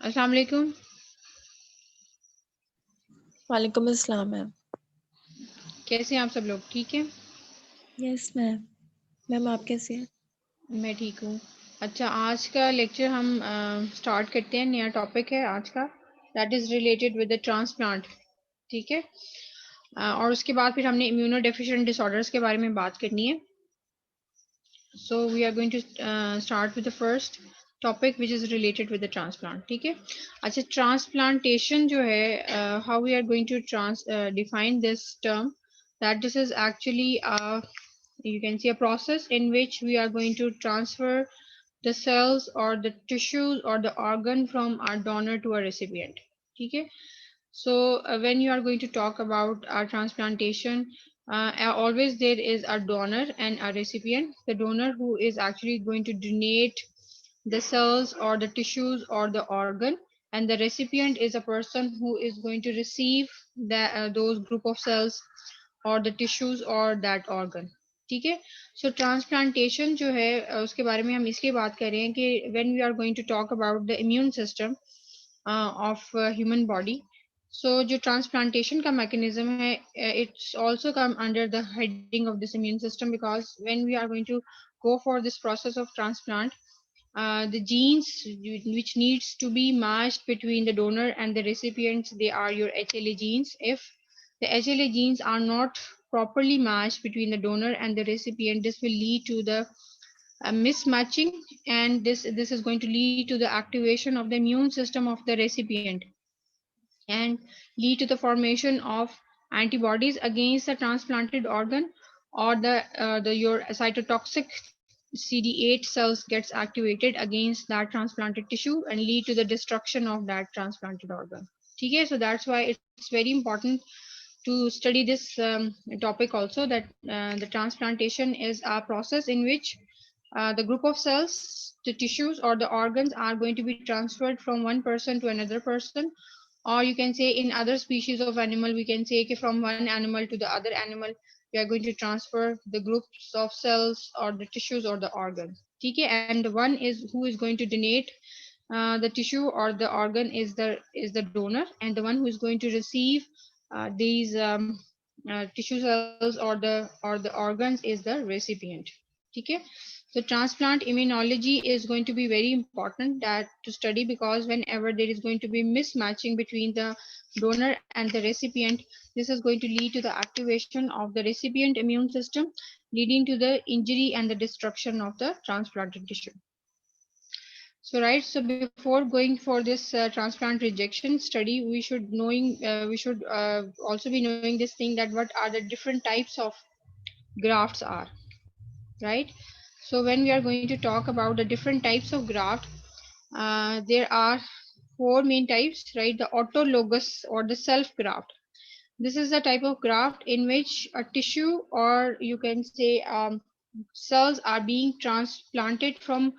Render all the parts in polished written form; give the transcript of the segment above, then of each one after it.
अस्सलाम वालेकुम। वालेकुम अस्सलाम मैम। कैसे हैं आप सब लोग? ठीक है। Yes ma'am. मैम आप कैसे हैं? मैं ठीक हूँ। अच्छा, आज का लेक्चर हम स्टार्ट करते हैं। नया टॉपिक है आज का, that is related with the transplant. ठीक है। और उसके बाद फिर हमने इम्यूनो डेफिशिएंट डिसऑर्डर्स के बारे में बात करनी है। So we are going to start with the first topic which is related with the transplant. ठीक है। अच्छा, ट्रांसप्लांटेशन जो है, how we are going to define this term, that this is actually you can see a process in which we are going to transfer the cells or the tissues or the organ from our donor to a recipient. Okay. So when you are going to talk about our transplantation, always there is a donor and a recipient. The donor who is actually going to donate the cells or the tissues or the organ, and the recipient is a person who is going to receive those group of cells or the tissues or that organ. ठीक है। सो transplantation जो है उसके बारे में हम इसलिए बात कर रहे हैं कि when we are going to talk about the immune system of human body, so जो ट्रांसप्लांटेशन का मैकेनिज्म है, it's also come under the heading of this immune system, because when we are going to go for this process of transplant, the genes which needs to be matched between the donor and the recipients, they are your HLA genes. If the HLA genes are not properly matched between the donor and the recipient, this will lead to the mismatching, and this is going to lead to the activation of the immune system of the recipient and lead to the formation of antibodies against the transplanted organ, or the your cytotoxic CD8 cells gets activated against that transplanted tissue and lead to the destruction of that transplanted organ. Okay, so that's why it's very important to study this topic also, that the transplantation is a process in which the group of cells, the tissues or the organs are going to be transferred from one person to another person, or you can say in other species of animal, we can say from one animal to the other animal, we are going to transfer the groups of cells or the tissues or the organs. Okay, and one is who is going to donate the tissue or the organ is the donor, and the one who is going to receive these tissue cells or the organs is the recipient. Okay. So transplant immunology is going to be very important that to study, because whenever there is going to be mismatching between the donor and the recipient, this is going to lead to the activation of the recipient immune system, leading to the injury and the destruction of the transplanted tissue. So right, so before going for this transplant rejection study, we should also be knowing this thing, that what are the different types of grafts are, right? So when we are going to talk about the different types of graft, there are four main types, right? The autologous or the self graft. This is the type of graft in which a tissue, or you can say cells, are being transplanted from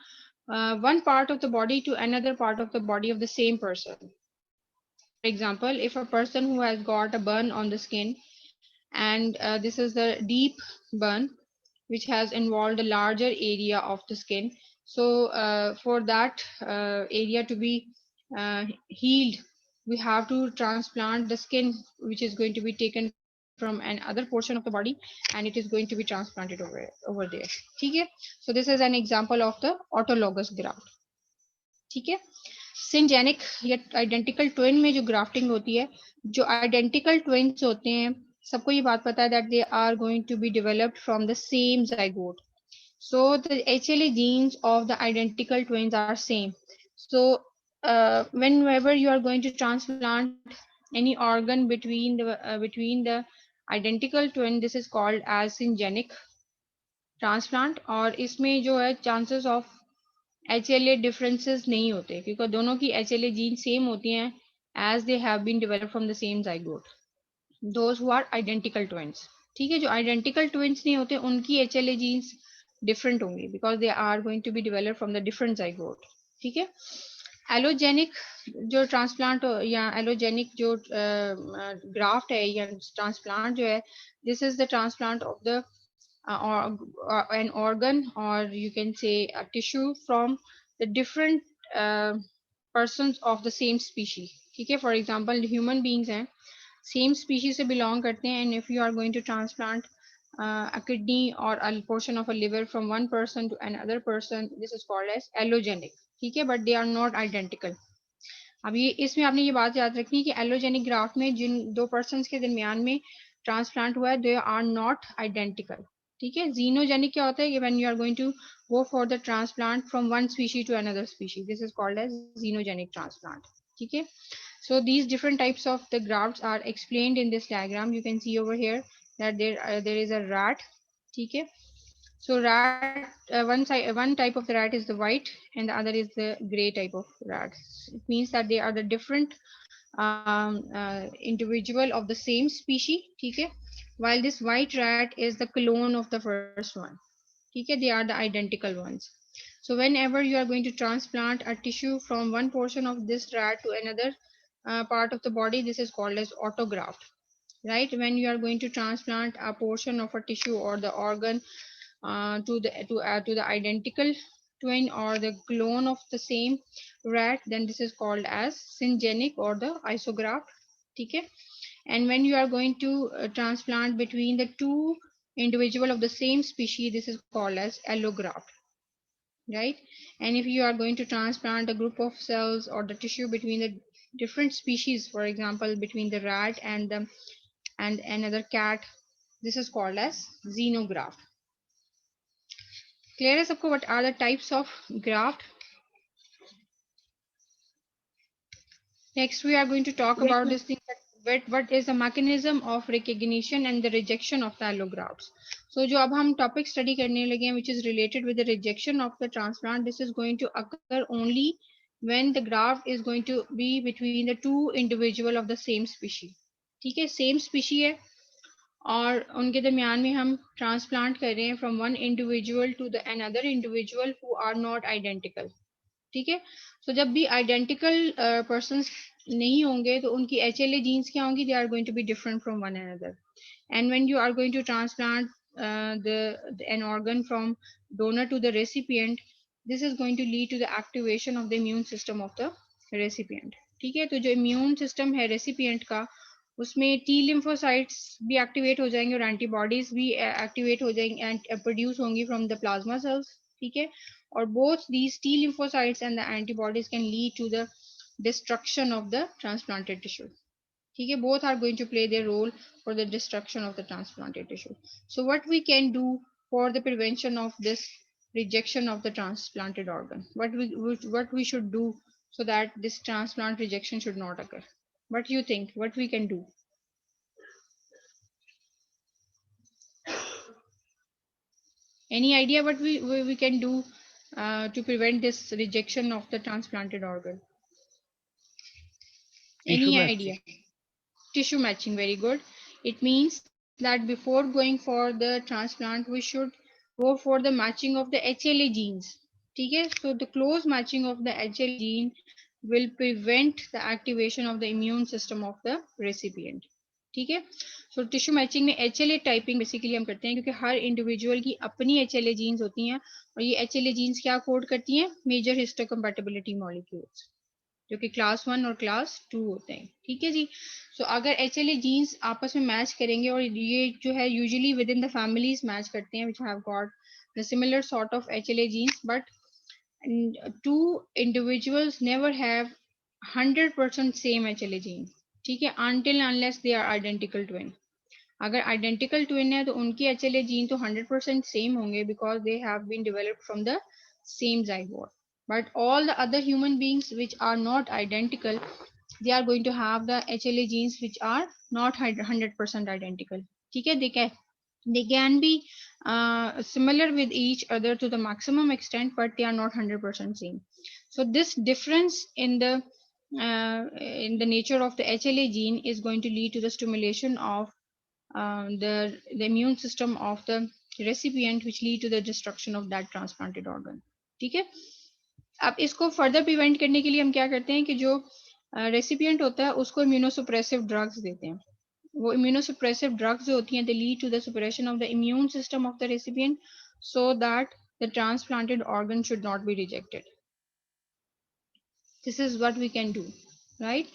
one part of the body to another part of the body of the same person. For example, if a person who has got a burn on the skin, and this is the deep burn which has involved a larger area of the skin, so for that area to be healed, we have to transplant the skin, which is going to be taken from another portion of the body, and it is going to be transplanted over there. Okay. So this is an example of the autologous graft. ठीक है। सिंजेनिक या identical twin में जो grafting होती है, जो identical twins होते हैं, सबको ये बात पता है that they are going to be developed from the same zygote. So the HLA genes of the identical twins are same. So whenever you are going to transplant any organ between the identical twin, this is called as syngenic transplant. और इसमें जो है chances of HLA differences नहीं होते, क्योंकि दोनों की HLA gene same होती हैं, as they have been developed from the same zygote. Those who are identical twins. ठीक है, जो identical twins नहीं होते उनकी HLA genes different होंगी, because they are going to be developed from the different zygote. ठीक है। एलोजेनिक जो ट्रांसप्लांट या एलोजेनिक जो ग्राफ्ट है या ट्रांसप्लांट जो है, this is the transplant of the an organ, or you can say a tissue from the different persons of the same species. ठीक है, for example human beings हैं, same species से belong करते हैं, and if you are going to transplant a kidney or a portion of a liver from one person to another person, this is called as allogenic. ठीक है, but they are not identical. अब ये इसमें आपने ये बात याद रखनी है कि एलोजेनिक ग्राफ्ट में जिन दो पर्सन के दरमियान में ट्रांसप्लांट हुआ है, दे आर नॉट आइडेंटिकल. ठीक है, जीनोजेनिक क्या होता है कि when you are going to go for the transplant from one species to another species, this is called as xenogenic transplant. ठीक है, so these different types of the grafts are explained in this diagram. You can see over here that there is a rat. ठीक है, so rat, one type of the rat is the white and the other is the gray type of rats. It means that they are the different individual of the same species. ठीक है, while this white rat is the clone of the first one. ठीक है, they are the identical ones. So whenever you are going to transplant a tissue from one portion of this rat to another part of the body, this is called as autograft. Right, when you are going to transplant a portion of a tissue or the organ to the identical twin or the clone of the same rat, then this is called as syngenic or the isograft. Okay, and when you are going to transplant between the two individual of the same species, this is called as allograft. Right, and if you are going to transplant a group of cells or the tissue between the different species, for example between the rat and another cat, this is called as xenograft. Clear है सबको? What are the types of graft? Next, we are going to talk about this thing that what is the mechanism of recognition and the rejection of the allografts. So, जो अब हम topic study करने लगे हैं, which is related with the rejection of the transplant, this is going to occur only when the graft is going to be between the two individual of the same species. ठीक है, same species है और उनके दरमियान में हम transplant कर रहे हैं from one individual to the another individual who are not identical. ठीक है, सो जब भी आइडेंटिकल पर्सन नहीं होंगे तो उनकी HLA जीन्स क्या होंगी, they are going to be different from one another. And when you are going to transplant an organ from donor to the recipient, this is going to lead to the activation of the immune system of the recipient. ठीक है, तो जो immune system है recipient का, उसमें T lymphocytes भी activate हो जाएंगे और एंटीबॉडीज भी एक्टिवेट हो जाएंगे एंड प्रोड्यूस होंगी फ्रॉम द प्लाज्मा सेल्स. ठीक है, और both these T lymphocytes and the antibodies can lead to the destruction of the transplanted tissue. ठीक है, both are going to play their role for the destruction of the transplanted tissue. So what we can do for the prevention of this rejection of the transplanted organ, what we should do so that this transplant rejection should not occur? What do you think, what we can do? Any idea what we can do to prevent this rejection of the transplanted organ? Any idea? Tissue matching, very good. It means that before going for the transplant, we should go for the matching of the HLA genes. ठीक है, so the close matching of the HLA gene will prevent the activation of the immune system of the recipient. ठीक है, so tissue matching में HLA typing basically हम करते हैं क्योंकि हर individual की अपनी HLA genes होती हैं और ये HLA genes क्या कोड करती हैं, major histocompatibility molecules, जो कि क्लास 1 और क्लास 2 होते हैं. ठीक है जी, सो अगर HLA जीन्स आपस में मैच करेंगे और ये जो है usually within the families match करते हैं which have got the similar sort of HLA genes, but two individuals never have 100% same HLA gene. ठीक है, until unless they are identical twin. अगर आइडेंटिकल ट्विन है तो उनकी HLA gene तो 100% same होंगे because they have been developed from the same zygote. But all the other human beings which are not identical, they are going to have the HLA genes which are not 100% identical. Okay, they can be similar with each other to the maximum extent, but they are not 100% same. So this difference in the nature of the HLA gene is going to lead to the stimulation of the immune system of the recipient, which lead to the destruction of that transplanted organ. ठीक है, अब इसको further prevent करने के लिए हम क्या करते हैं कि जो रेसिपिएंट होता है उसको इम्यूनोसुप्रेसिव ड्रग्स देते हैं. वो इम्यूनोसुप्रेसिव ड्रग्स जो होती हैं they lead to the suppression of the immune system of the recipient so that the transplanted organ should not be rejected. This is what we can do, right?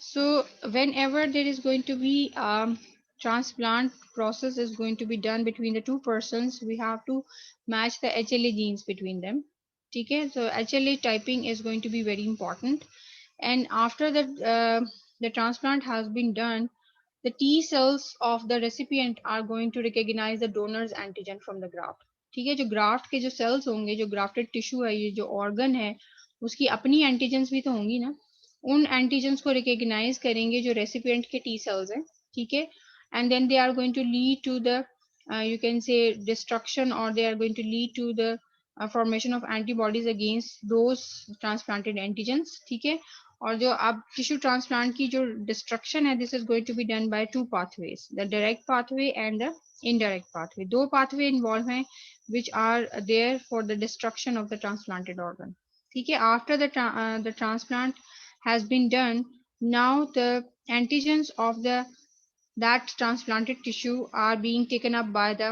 So whenever there is going to be transplant process is going to be done between the two persons, we have to match the HLA genes between them. Okay, so HLA typing is going to be very important. And after that the transplant has been done, the T cells of the recipient are going to recognize the donor's antigen from the graft. ठीक है, जो graft के जो sales होंगे, जो grafted tissue है, ये जो ऑर्गन है, उसकी अपनी एंटीजेंस भी तो होंगी ना, उन एंटीजेंस को रिकॉग्नाइज करेंगे जो रेसिपिएंट के टी सेल्स हैं. ठीक है, and then they are going to lead to the you can say destruction, or they are going to lead to the formation of antibodies against those transplanted antigens. ठीक है, और जो अब tissue transplant की जो डिस्ट्रक्शन है, this is going to be done by two pathways, the direct pathway and the indirect pathway. दो pathway involve हैं which are there for the destruction of the transplanted organ. ठीक है, after the transplant has been done, now the antigens of the that transplanted tissue are being taken up by the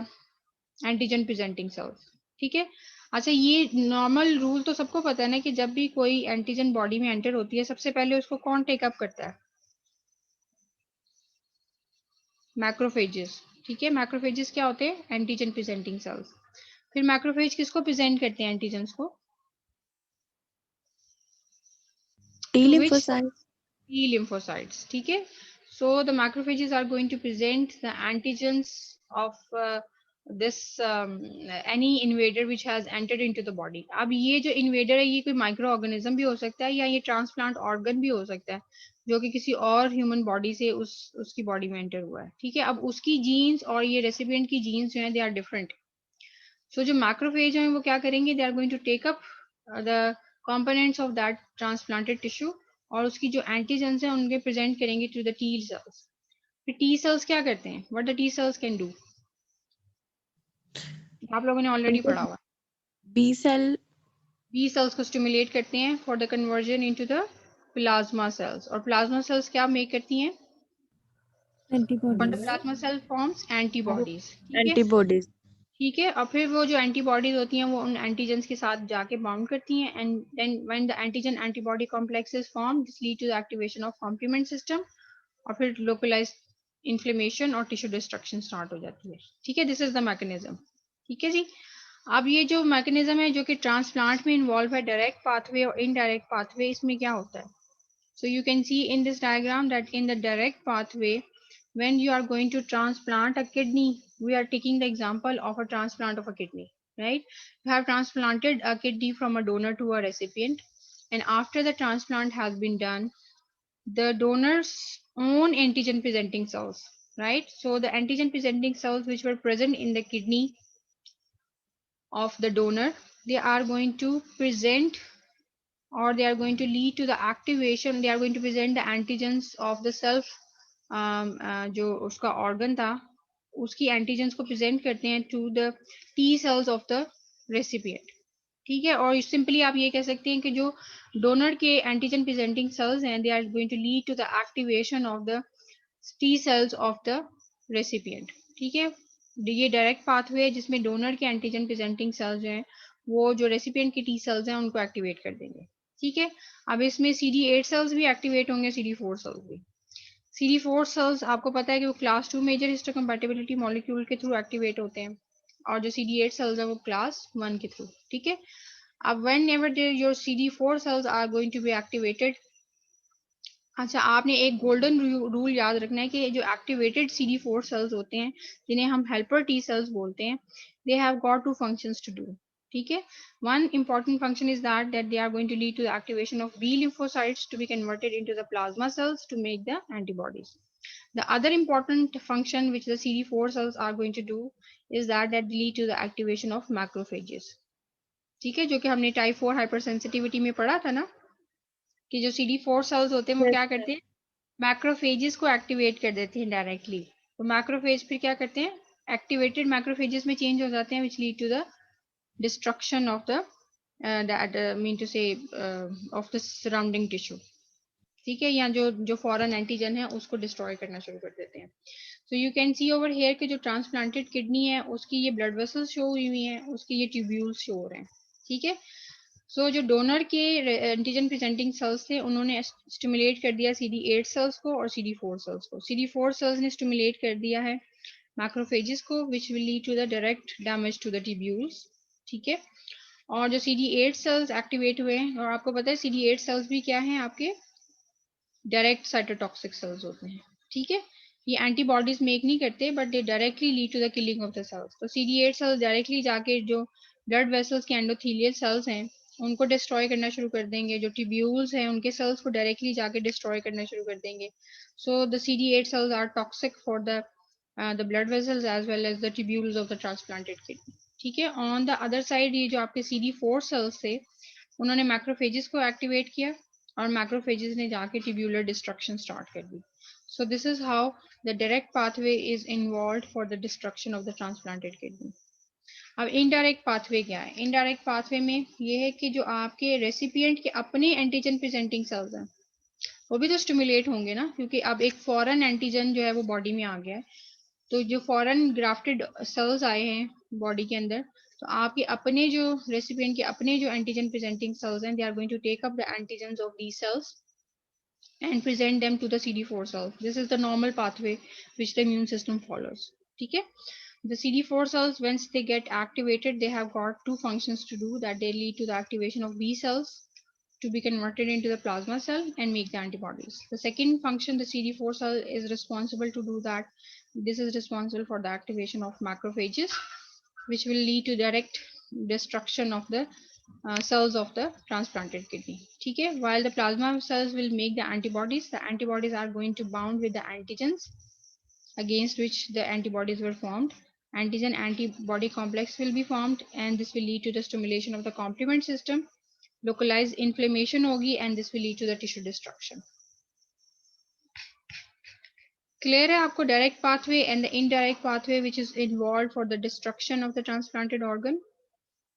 antigen presenting cells. ठीक है, अच्छा ये normal rule तो सबको पता है ना कि जब भी कोई एंटीजन बॉडी में एंटर होती है, सबसे पहले उसको कौन टेकअप करता है? मैक्रोफेजेस. ठीक है, मैक्रोफेजेस क्या होते हैं? Antigen presenting sales. फिर मैक्रोफेज किसको प्रेजेंट करते हैं एंटीजेंस को? T To which cell? lymphocyte. T lymphocytes. ठीक है, so the macrophages are going to present the antigens of this any invader which has entered into the body. अब ये जो invader है, ये कोई माइक्रो ऑर्गेनिज्म भी हो सकता है, या ये ट्रांसप्लांट ऑर्गन भी हो सकता है जो कि किसी और ह्यूमन बॉडी से उसकी बॉडी में एंटर हुआ है. ठीक है, अब उसकी जीन्स और ये रेसिपिएंट की जीन्स जो है, दे आर डिफरेंट. सो जो मैक्रोफेज हैं वो क्या करेंगे? They are going to take up the components of that transplanted tissue, और उसकी जो एंटीजेंस हैं उनके प्रेजेंट करेंगे टू द टी सेल्स. फिर टी सेल्स क्या करते हैं? What the T cells can do, आप लोगों ने ऑलरेडी उनको पढ़ा हुआ. B cell. बी सेल्स को स्टिमुलेट करते हैं for the conversion into the plasma cells. और प्लाज्मा सेल्स क्या मेक करती हैं? What the Antibodies. Plasma cell forms? Antibodies. ठीक है, Antibodies. ठीक है, और फिर वो जो एंटीबॉडीज होती हैं वो उन एंटीजेंस के साथ जाके बाउंड करती हैं, and then when the antigen antibody complex is form, this lead to the activation of complement system, और फिर लोकलाइज इन्फ्लेमेशन और टिश्यू डिस्ट्रक्शन स्टार्ट हो जाती है. ठीक है, दिस इज द मैकेनिज्म. ठीक है जी, अब ये जो मैकेनिज्म है जो कि ट्रांसप्लांट में इन्वॉल्व है, डायरेक्ट पाथवे और इनडायरेक्ट पाथवे, इसमें क्या होता है? So you can see in this diagram that in the direct pathway, when you are going to transplant a kidney, we are taking the example of a transplant of a kidney, right? You have transplanted a kidney from a donor to a recipient, and after the transplant has been done, the donor's own antigen presenting cells, right? So the antigen presenting cells which were present in the kidney of the donor, they are going to present, or they are going to lead to the activation, they are going to present the antigens of the self जो उसका organ था उसकी antigens को present करते हैं to the T cells of the recipient. ठीक है, और सिंपली आप ये कह सकते हैं कि जो डोनर के एंटीजन प्रेजेंटिंग सेल्स हैं, they are going to lead to the activation of the T cells of the recipient. ठीक है, ये डायरेक्ट पाथवे है जिसमें डोनर के एंटीजन प्रेजेंटिंग सेल्स हैं वो जो रेसिपिएंट की टी सेल्स हैं उनको एक्टिवेट कर देंगे. ठीक है, अब इसमें CD8 सेल्स भी एक्टिवेट होंगे, CD4 सेल्स भी. CD4 सेल्स आपको पता है कि वो क्लास 2 मेजर हिस्टोकम्पैटिबिलिटी मॉलिक्यूल के थ्रू एक्टिवेट होते हैं, और जो CD8 सेल्स है वो क्लास 1 के थ्रू. ठीक है, अब whenever your CD4 cells are going to be activated, अच्छा आपने एक गोल्डन रूल याद रखना है कि जो एक्टिवेटेड CD4 सेल्स होते हैं जिन्हें हम हेल्पर टी सेल्स बोलते हैं, they have got two functions to do. ठीक है, one important function is that they are going to lead to the activation of B lymphocytes to be converted into the plasma cells to make the antibodies. The other important function which the CD4 cells are going to do is that lead to the activation of macrophages. ठीक है, जो कि हमने type 4 hypersensitivity में पढ़ा था ना कि जो CD4 सेल्स होते हैं वो Yes, क्या करते हैं? मैक्रोफेजेस को एक्टिवेट कर देते हैं डायरेक्टली. तो मैक्रोफेज फिर क्या करते हैं? एक्टिवेटेड मैक्रोफेजेस में चेंज हो जाते हैं, which lead to the destruction of the mean to say of the surrounding tissue. ठीक है, या जो फॉरेन एंटीजन है उसको डिस्ट्रॉय करना शुरू कर देते हैं. So you can see over here कि जो ट्रांसप्लांटेड किडनी है उसकी ये ब्लड वेसल्स शो हुई हुई हैं, उसके ये ट्यूब्यूल्स शो हो रहे हैं. ठीक है, सो जो डोनर के एंटीजन प्रेजेंटिंग सेल्स थे उन्होंने स्टिमुलेट कर दिया CD8 सेल्स को और CD4 सेल्स को। CD4 सेल्स ने स्टिमुलेट कर दिया है मैक्रोफेजेस को, which will lead to the direct damage to the tubules. ठीक है, और जो CD8 सेल्स एक्टिवेट हुए हैं, और आपको पता है CD8 सेल्स भी क्या हैं, आपके डायरेक्ट साइटोटॉक्सिक सेल्स होते हैं। ठीक है, ये एंटीबॉडीज मेक नहीं करते but they directly lead to the killing of the cells. तो CD8 सेल्स डायरेक्टली जाके जो ब्लड वेसल्स के एंडोथेलियल सेल्स हैं उनको डिस्ट्रॉय करना शुरू कर देंगे, जो ट्यूब्यूल्स हैं उनके सेल्स को डायरेक्टली जाके डिस्ट्रॉय करना शुरू कर देंगे। So the CD8 cells are toxic for the blood vessels as well as the tubules of the transplanted kidney. ठीक है, ऑन द अदर साइड ये जो आपके CD4 सेल्स थे उन्होंने मैक्रोफेजेस को एक्टिवेट किया और मैक्रोफेजेस ने जाके ट्यूब्यूलर डिस्ट्रक्शन स्टार्ट कर दी। So this is how the direct pathway is involve for the destruction of the transplanted kidney. अब इनडायरेक्ट पाथवे क्या है? इनडायरेक्ट पाथवे में ये है कि जो आपके रेसिपिएंट के अपने एंटीजन प्रेजेंटिंग सेल्स हैं वो भी तो स्टिमुलेट होंगे ना, क्योंकि अब एक फॉरेन एंटीजन जो है वो बॉडी में आ गया है। तो जो फॉरेन ग्राफ्टेड सेल्स आए हैं बॉडी के अंदर, तो आपके अपने जो रेसिपिएंट के अपने जो एंटीजन प्रेजेंटिंग सेल्स हैं, they are going to take up the antigen of these cells and present them to the CD4 cells. This is the normal pathway which the immune system follows. ठीक है, the CD4 cells, once they get activated, they have got two functions to do, that they lead to the activation of B cells to be converted into the plasma cell and make the antibodies. The second function, the CD4 cell is responsible to do that. This is responsible for the activation of macrophages, which will lead to direct destruction of the cells of the transplanted kidney. Okay, while the plasma cells will make the antibodies are going to bound with the antigens against which the antibodies were formed. Antigen antibody complex will be formed, and this will lead to the stimulation of the complement system. Localized inflammation hogi, and this will lead to the tissue destruction. Clear है आपको direct pathway and the indirect pathway which is involved for the destruction of the transplanted organ?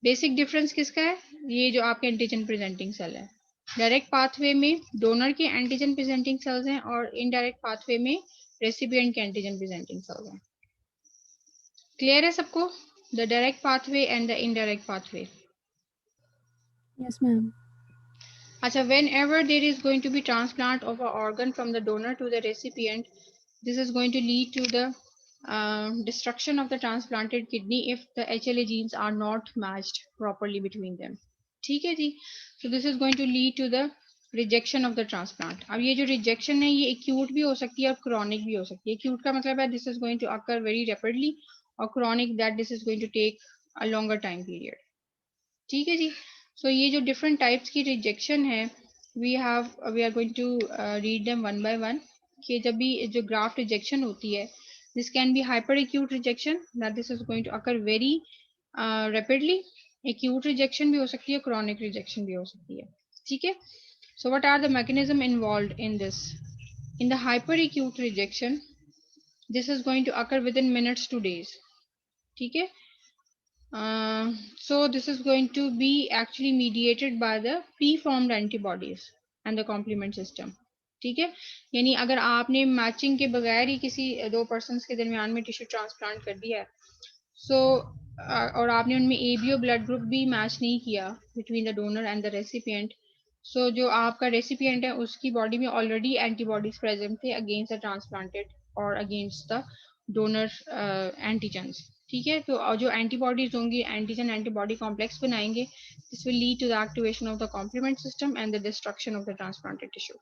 Basic difference किसका है? ये जो आपके antigen presenting cell है, direct pathway में donor के एंटीजन प्रेजेंटिंग सेल्स हैं और इनडायरेक्ट पाथवे में रेसिपिएंट के एंटीजन प्रेजेंटिंग सेल्स हैं। क्लियर है सबको? The direct pathway and the indirect pathway. Yes, ma'am. अच्छा, whenever there is going to be transplant of an organ from the donor to the recipient, this is going to lead to the destruction of the transplanted kidney if the HLA genes are not matched properly between them. ठीक है जी, so this is going to lead to the rejection of the transplant. अब ये जो rejection है ये acute भी हो सकती है और chronic भी हो सकती है। acute का मतलब है this is going to occur very rapidly, और chronic that this is going to take a longer time period. ठीक है जी, so ये जो different types की rejection है, we are going to read them one by one. कि जब भी जो graft rejection होती है, this can be hyperacute rejection, that this is going to occur very rapidly. acute rejection भी हो सकती है, chronic rejection भी हो सकती है। ठीक है, so what are the mechanism involved in this? In the hyperacute rejection, this is going to occur within minutes to days. ठीक है, so this is going to be actually mediated by the preformed antibodies and the complement system. ठीक है, यानी अगर आपने matching के बगैर ही किसी दो पर्सन्स के दरमियान में टिश्यू ट्रांसप्लांट कर दिया है, सो और आपने उनमें एबीओ ब्लड ग्रुप भी मैच नहीं किया between the donor and the recipient, so जो आपका रेसिपिएंट है उसकी बॉडी में ऑलरेडी एंटीबॉडीज प्रेजेंट थे अगेंस्ट द ट्रांसप्लांटेड और अगेंस्ट द डोनर एंटीजेंस। ठीक है, तो जो एंटीबॉडीज होंगी, एंटीजन एंटीबॉडी कॉम्प्लेक्स बनाएंगे, this will lead to the activation of the complement system and the destruction of the transplanted tissue.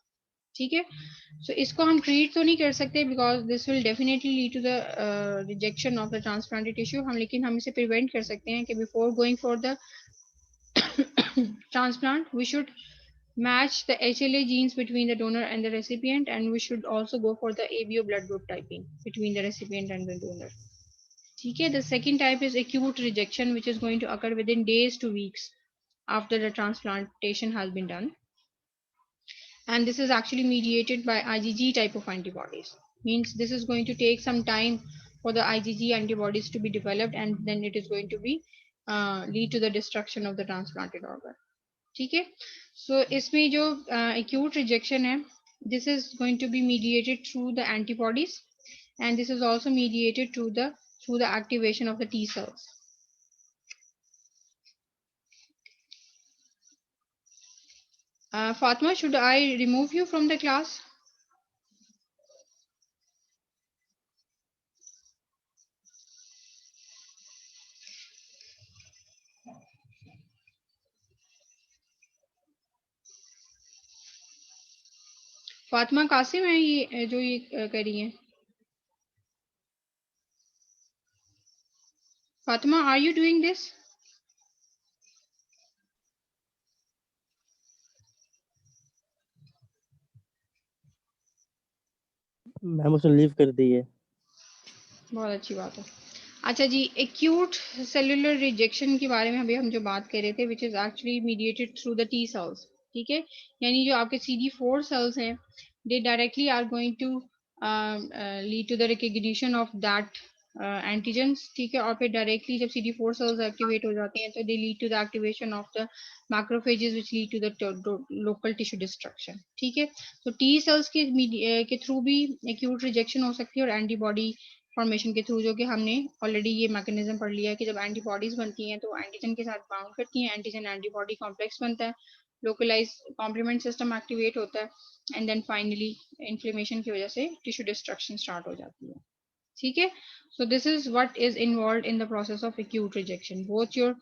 ठीक है, सो इसको हम ट्रीट तो नहीं कर सकते because this will definitely lead to the rejection of the transplanted tissue, हम लेकिन हम इसे प्रिवेंट कर सकते हैं कि before going for the transplant we should match the HLA genes between the donor and the recipient, and we should also go for the ABO blood group typing between the recipient and the donor. Okay, the second type is acute rejection, which is going to occur within days to weeks after the transplantation has been done, and this is actually mediated by IgG type of antibodies. Means this is going to take some time for the IgG antibodies to be developed, and then it is going to be lead to the destruction of the transplanted organ. ठीक है, so इसमें जो acute rejection है, this is going to be mediated through the antibodies, and this is also mediated through the activation of the T cells. Fatima, should I remove you from the class? Fatima Qasim है ये जो ये कर रही हैं. Fatima, are you doing this? Ma'am उसने leave कर दी है. बहुत अच्छी बात है. अच्छा जी, एक्यूट सेलुलर रिजेक्शन के बारे में अभी हम जो बात कर रहे थे, which is actually mediated through the T cells. ठीक है, यानी जो आपके CD4 सेल्स हैं, they directly are going to lead to the recognition of that antigens. ठीक है, और फिर डायरेक्टली जब CD4 सेल्स एक्टिवेट हो जाते हैं तो they lead to the activation of the macrophages which lead to the local tissue destruction. ठीक है, तो टी सेल्स के थ्रू भी एक्यूट रिजेक्शन हो सकती है, और एंटीबॉडी फॉर्मेशन के थ्रू, जो कि हमने ऑलरेडी ये मैकेनिज्म पढ़ लिया है कि जब एंटीबॉडीज बनती हैं तो एंटीजन के साथ बाउंड करती हैं, एंटीजन एंटीबॉडी कॉम्प्लेक्स बनता है, लोकलाइज कॉम्प्लीमेंट सिस्टम एक्टिवेट होता है, एंड देन फाइनली इन्फ्लेमेशन की वजह से टिश्यू डिस्ट्रक्शन स्टार्ट हो जाती है. ठीक है, so this is what is involve in the process of acute rejection, both your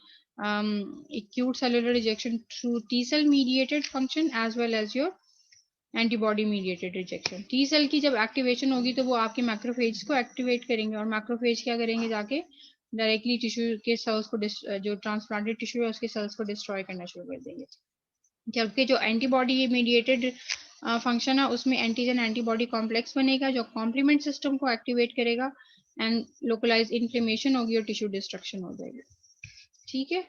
acute cellular rejection through T cell mediated function as well as your antibody mediated rejection. T cell की जब activation होगी तो वो आपके macrophage को activate करेंगे, और macrophage क्या करेंगे, जाके डायरेक्टली टिश्यू के सेल्स को जो ट्रांसप्लांटेड टिश्यू है उसके सेल्स को डिस्ट्रॉय करना शुरू कर देंगे. जबकि जो एंटीबॉडी मीडिएटेड फंक्शन है उसमें एंटीजन एंटीबॉडी कॉम्प्लेक्स बनेगा जो कॉम्प्लीमेंट सिस्टम को एक्टिवेट करेगा, एंड लोकलाइज इन्फ्लेमेशन होगी और टिश्यू डिस्ट्रक्शन हो जाएगी. ठीक है,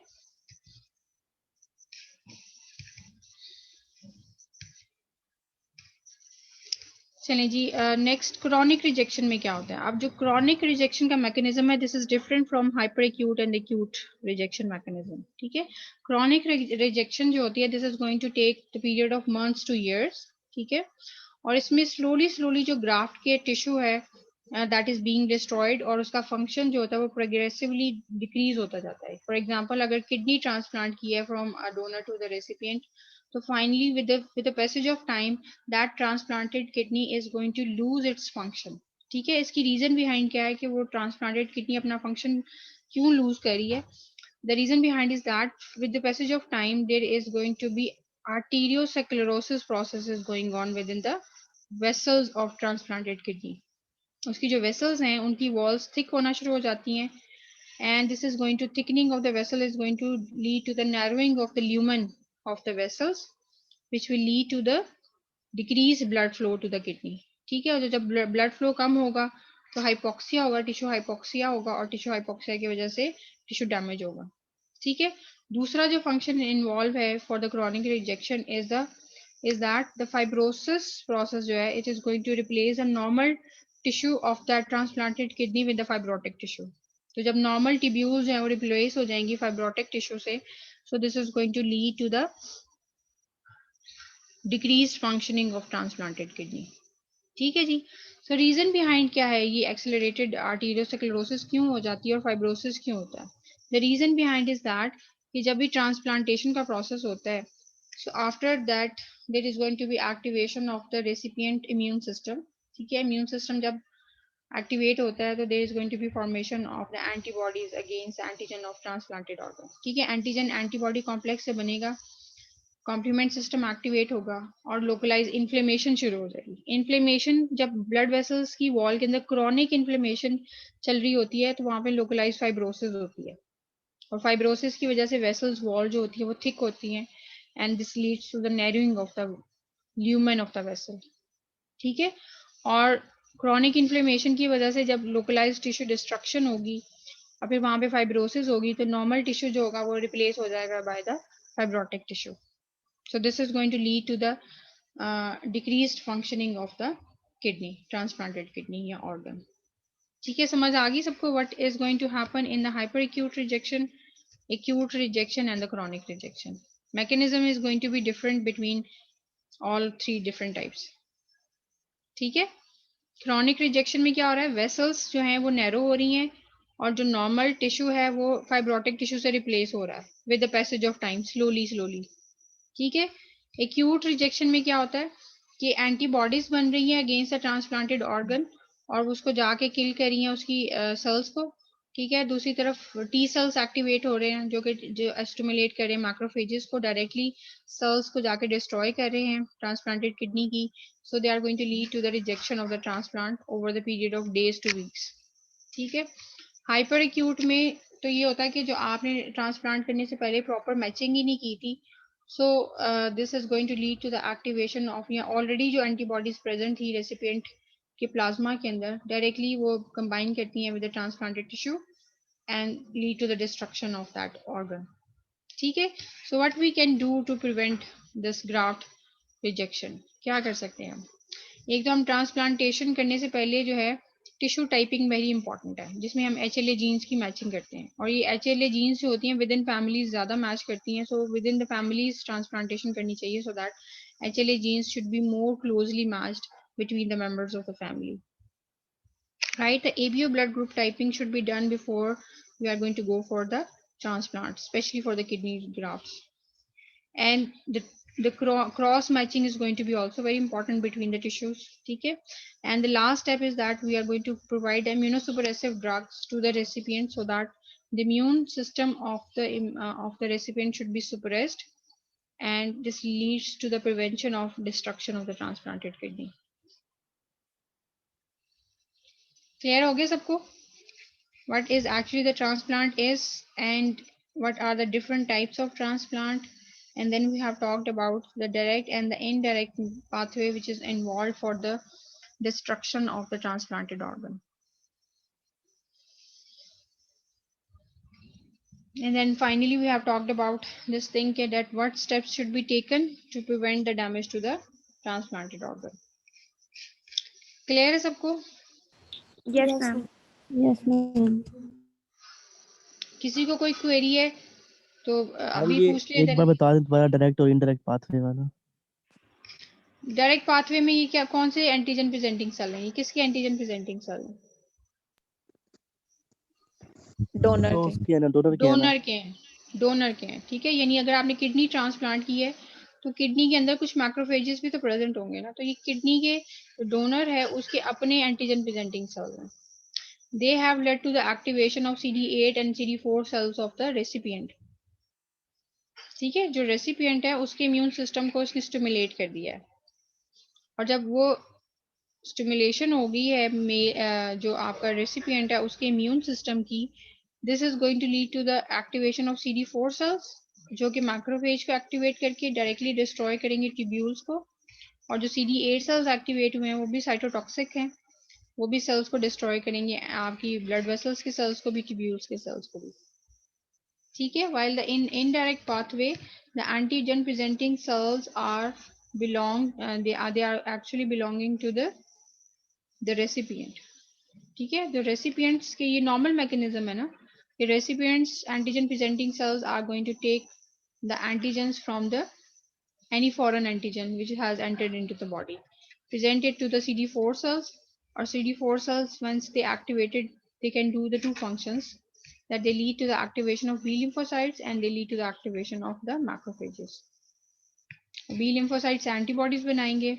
चलें जी. नेक्स्ट क्रॉनिक रिजेक्शन में क्या होता है. अब जो क्रॉनिक रिजेक्शन का मैकेनिज्म है, this is different from hyper acute and acute rejection mechanism. ठीक है, क्रॉनिक रिजेक्शन जो होती है, this is going to take the period of months to years. ठीक है, और इसमें स्लोली स्लोली जो ग्राफ्ट के टिश्यू है दैट इज बीइंग डिस्ट्रॉयड, और उसका फंक्शन जो होता है वो प्रोग्रेसिवली डिक्रीज होता जाता है. फॉर एग्जांपल, अगर किडनी ट्रांसप्लांट की है from a donor to the recipient, तो finally with the passage of time that transplanted kidney is going to lose its function. ठीक है, इसकी रीजन बिहाइंड क्या है कि वो ट्रांसप्लांटेड किडनी अपना फंक्शन क्यों लूज कर रही है. The reason behind is that with the passage of time there is going to be arteriosclerosis process is going on within the vessels of transplanted kidney. उसकी जो वेसल्स हैं उनकी walls thick होना शुरू हो जाती हैं, and this is going to thickening of the vessel is going to lead to the narrowing of the lumen of the vessels, which will lead to the decreased blood flow to the kidney. ठीक है, और जब blood flow कम होगा तो hypoxia होगा, tissue hypoxia होगा, और tissue hypoxia की वजह से टिश्यू डैमेज होगा. ठीक है, दूसरा जो फंक्शन इन्वॉल्व है for the chronic rejection is that the fibrosis process जो है, it is going to replace a normal tissue of that transplanted kidney with the fibrotic tissue. तो जब नॉर्मल टिब्यूल्स हैं वो रिप्लेस हो जाएंगी फाइब्रोटिक टिश्यू से, so this is going to lead to the decrease functioning of transplanted kidney. ठीक है जी, सो reason behind क्या है, ये एक्सेलरेटेड आर्टीरियोस्क्लेरोसिस क्यों हो जाती है और फाइब्रोसिस क्यों होता है. The reason behind is that कि जब भी ट्रांसप्लांटेशन का प्रोसेस होता है, so after that there is going to be activation of the recipient immune system. ठीक है, इम्यून सिस्टम जब एक्टिवेट होता है तो there is going to be formation of the antibodies against antigen of transplanted organ. ठीक है, antigen antibody complex से बनेगा, कॉम्प्लीमेंट सिस्टम एक्टिवेट होगा, और लोकलाइज इन्फ्लेमेशन शुरू हो जाएगी. इन्फ्लेमेशन जब ब्लड वेसल्स की वॉल के अंदर क्रॉनिक इन्फ्लेमेशन चल रही होती है तो वहां पे लोकलाइज फाइब्रोसिस होती है, और फाइब्रोसिस की वजह से वेसल्स वॉल जो होती है वो थिक होती है, and this leads to the narrowing of the lumen of the vessel. ठीक है, और क्रॉनिक इन्फ्लेमेशन की वजह से जब लोकलाइज टिश्यू डिस्ट्रक्शन होगी और फिर वहां पे फाइब्रोसिस होगी, तो नॉर्मल टिश्यू जो होगा वो रिप्लेस हो जाएगा by the fibrotic tissue. So this is going to lead to the decreased functioning of the kidney, transplanted kidney या organ. ठीक है, समझ आ गई सबको what is going to happen in the hyperacute rejection, acute rejection and the chronic rejection. Mechanism is going to be different between all three different types. ठीक है, chronic rejection में क्या हो रहा है, vessels जो हैं वो narrow हो रही हैं, और जो normal tissue है वो fibrotic tissue से replace हो रहा है with the passage of time, slowly slowly. ठीक है, एक्यूट रिजेक्शन में क्या होता है कि एंटीबॉडीज बन रही हैं अगेंस्ट द ट्रांसप्लांटेड ऑर्गन और उसको जाके किल कर रही हैं उसकी सेल्स को, ठीक है। दूसरी तरफ टी सेल्स एक्टिवेट हो रहे हैं जो स्टिमुलेट कर रहे हैं मैक्रोफेजेस को, डायरेक्टली सेल्स को जाके डिस्ट्रॉय कर रहे हैं ट्रांसप्लांटेड किडनी की। So they are going to lead to the rejection of the transplant over the period of days to weeks, ठीक है। हाइपर एक्यूट में तो ये होता है कि जो आपने ट्रांसप्लांट करने से पहले प्रॉपर मैचिंग ही नहीं की थी, so this is going to lead to the activation of, या ऑलरेडी जो एंटीबॉडीज प्रेजेंट थी रेसिपिएंट के प्लाज्मा के अंदर डायरेक्टली वो कंबाइन करती हैं with the transplanted tissue and lead to the destruction of that organ, ठीक है। So what we can do to prevent this graft rejection, क्या कर सकते हैं हम? एक तो हम ट्रांसप्लांटेशन करने से पहले जो है टिश्यू टाइपिंग वेरी इंपॉर्टेंट है, जिसमें हम HLA जीन्स की मैचिंग करते हैं, और ये HLA जीन्स जो होती हैं विद इन फैमिलीज ज़्यादा मैच करती हैं। So within the families transplantation करनी चाहिए so that HLA genes should be more closely matched between the members of the family, right? The ABO blood group typing should be done before we are going to go for the transplant, especially for the kidney grafts. And the cross matching is going to be also very important between the tissues, okay. And the last step is that we are going to provide immunosuppressive drugs to the recipient so that the immune system of the recipient should be suppressed, and this leads to the prevention of destruction of the transplanted kidney. Clear ho gaya sabko what is actually the transplant is and what are the different types of transplant? And then we have talked about the direct and the indirect pathway which is involved for the destruction of the transplanted organ. And then finally we have talked about this thing that what steps should be taken to prevent the damage to the transplanted organ. Clear है सबको? Yes, ma'am. Yes, ma'am. किसी को कोई query है तो ma'am अभी ये पूछ ले। एक बार बता दें दोबारा, डायरेक्ट और इनडायरेक्ट पाथवे वाला। डायरेक्ट पाथवे में ये क्या, कौन से एंटीजन प्रेजेंटिंग सेल हैं? ये किसके एंटीजन प्रेजेंटिंग सेल हैं? Donor तो के. उसके है ना, डोनर के है ना। डोनर के हैं, डोनर के हैं, ठीक है। यानी अगर आपने किडनी ट्रांसप्लांट की है तो किडनी के अंदर कुछ मैक्रोफेजेस भी तो प्रेजेंट होंगे ना, तो ये किडनी के डोनर है उसके अपने एंटीजन प्रेजेंटिंग सेल्स हैं। They have led to the activation of CD8 and CD4 cells of the recipient, ठीक है। जो रेसिपिएंट है उसके इम्यून सिस्टम को इसने स्टिमुलेट कर दिया है, और जब वो स्टिमुलेशन हो गई है जो आपका रेसिपिएंट है उसके इम्यून सिस्टम की, this is going to lead to the activation of CD4 cells जो कि मैक्रोफेज को एक्टिवेट करके डायरेक्टली डिस्ट्रॉय करेंगे ट्यूब्यूल्स को, और जो CD8 सेल्स एक्टिवेट हुए हैं वो भी साइटोटॉक्सिक हैं, वो भी सेल्स को डिस्ट्रॉय करेंगे, आपकी ब्लड वेसल्स के सेल्स को भी, ट्यूब्यूल्स के सेल्स को भी, ठीक है। while the indirect pathway the antigen presenting cells are they are actually belonging to the recipient, ठीक है। जो recipients के ये normal mechanism है ना, कि recipients antigen presenting cells are going to take the antigens from the any foreign antigen which has entered into the body, present it to the CD4 cells, or CD4 cells once they activated they can do the two functions, that they lead to the activation of B lymphocytes and they lead to the activation of the macrophages. B lymphocytes antibodies बनाएंगे,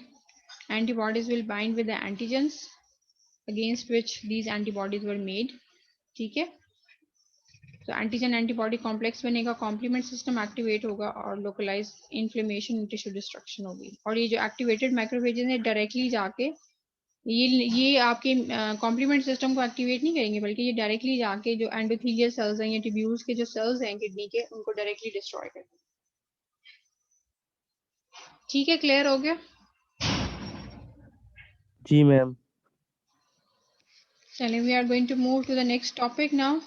antibodies will bind with the antigens against which these antibodies were made, ठीक है। तो antigen antibody complex बनेगा, complement system activate होगा और localise inflammation tissue destruction होगी, और ये जो एक्टिवेटेड माइक्रोफेजेस है डायरेक्टली जाके ये आपके कॉम्प्लीमेंट सिस्टम को एक्टिवेट नहीं करेंगे, बल्कि ये डायरेक्टली जाके जो एंडोथेलियल सेल्स हैं या ट्यूब्यूल्स के जो सेल्स हैं किडनी के, उनको डायरेक्टली डिस्ट्रॉय करेंगे, ठीक है। क्लियर हो गया? जी मैम। चलिए, we are going to move to the next topic now,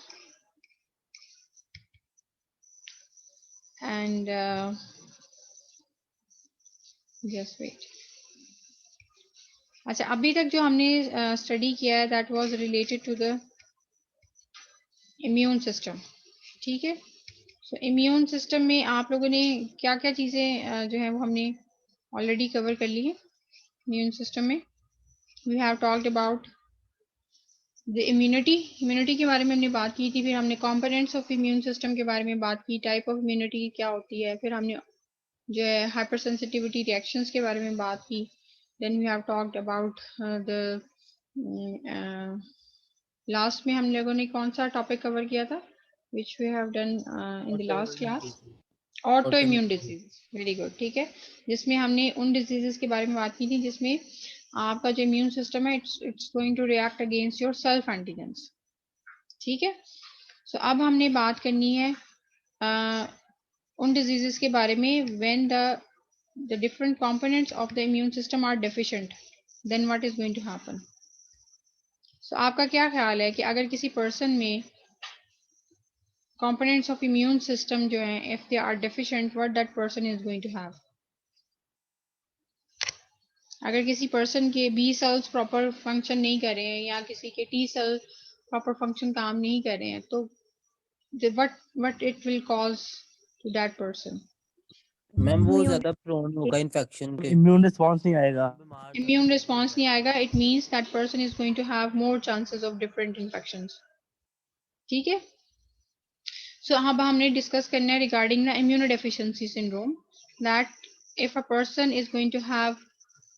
and just wait. अच्छा, अभी तक जो हमने स्टडी किया है that was related to the immune system, ठीक है। सो इम्यून सिस्टम में आप लोगों ने क्या क्या चीज़ें जो है वो हमने ऑलरेडी कवर कर ली है। इम्यून सिस्टम में we have talked about the immunity के बारे में हमने बात की थी, फिर हमने कंपोनेंट्स ऑफ इम्यून सिस्टम के बारे में बात की, टाइप ऑफ इम्यूनिटी क्या होती है, फिर हमने जो है हाइपर सेंसिटिविटी रिएक्शंस के बारे में बात की. Then we have talked about the last में हम लोगों ने कौन सा टॉपिक कवर किया था which we have done in the last class? Autoimmune disease. Very good. ठीक है, जिसमें हमने उन डिजीजेस के बारे में बात की थी जिसमें आपका जो इम्यून सिस्टम है it's going to react against your self antigens. ठीक है, सो अब हमने बात करनी है उन डिजीजेस के बारे में when the different components of the immune system are deficient, then what is going to happen? So आपका क्या ख्याल है कि अगर किसी पर्सन में components of immune system जो हैं if they are deficient, what that person is going to have? अगर किसी पर्सन के बी सेल्स प्रॉपर फंक्शन नहीं कर रहे हैं या किसी के टी सेल प्रॉपर फंक्शन काम नहीं कर रहे हैं तो what it will cause to that person? Ma'am वो Immune. ज्यादा प्रोन होगा इन्फेक्शन के. इम्यून रिस्पॉन्स नहीं आएगा. Immune response नहीं आएगा. It means that person is going to have more chances of different infections. ठीक है, so अब हमने डिस्कस करना है regarding the immunodeficiency syndrome, that if a person is going to have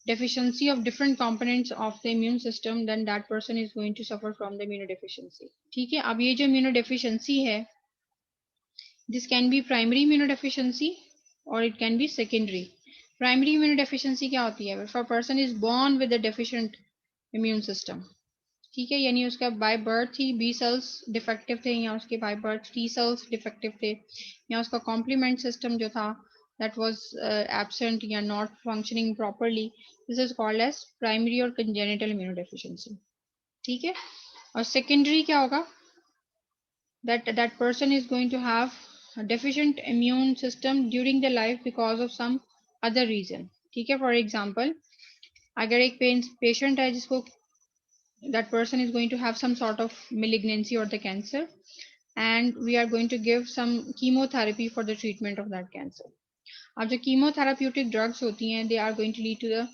deficiency of different components of the immune system, then that person is going to suffer from the immunodeficiency. ठीक है, अब ये जो immunodeficiency है, this can be primary immunodeficiency or it can be secondary. Primary immunodeficiency क्या होती है? If a person is born with a deficient immune system, ठीक है, यानी उसका बाय बर्थ ही बी सेल्स डिफेक्टिव थे या उसके by birth T cells defective थे या उसका कॉम्प्लीमेंट सिस्टम जो था दैट वाज एब्सेंट या not functioning properly, this is called as primary और कंजेनिटल इम्यूनोडेफिशिएंसी. ठीक है, और सेकेंडरी क्या होगा? that person is going to have a deficient immune system during the life because of some other reason. ठीक है, for example अगर एक पेशेंट है जिसको that person is going to have some sort of malignancy or the cancer and we are going to give some chemotherapy for the treatment of that cancer. अब जो chemotherapeutic drugs होती हैं they are going to lead to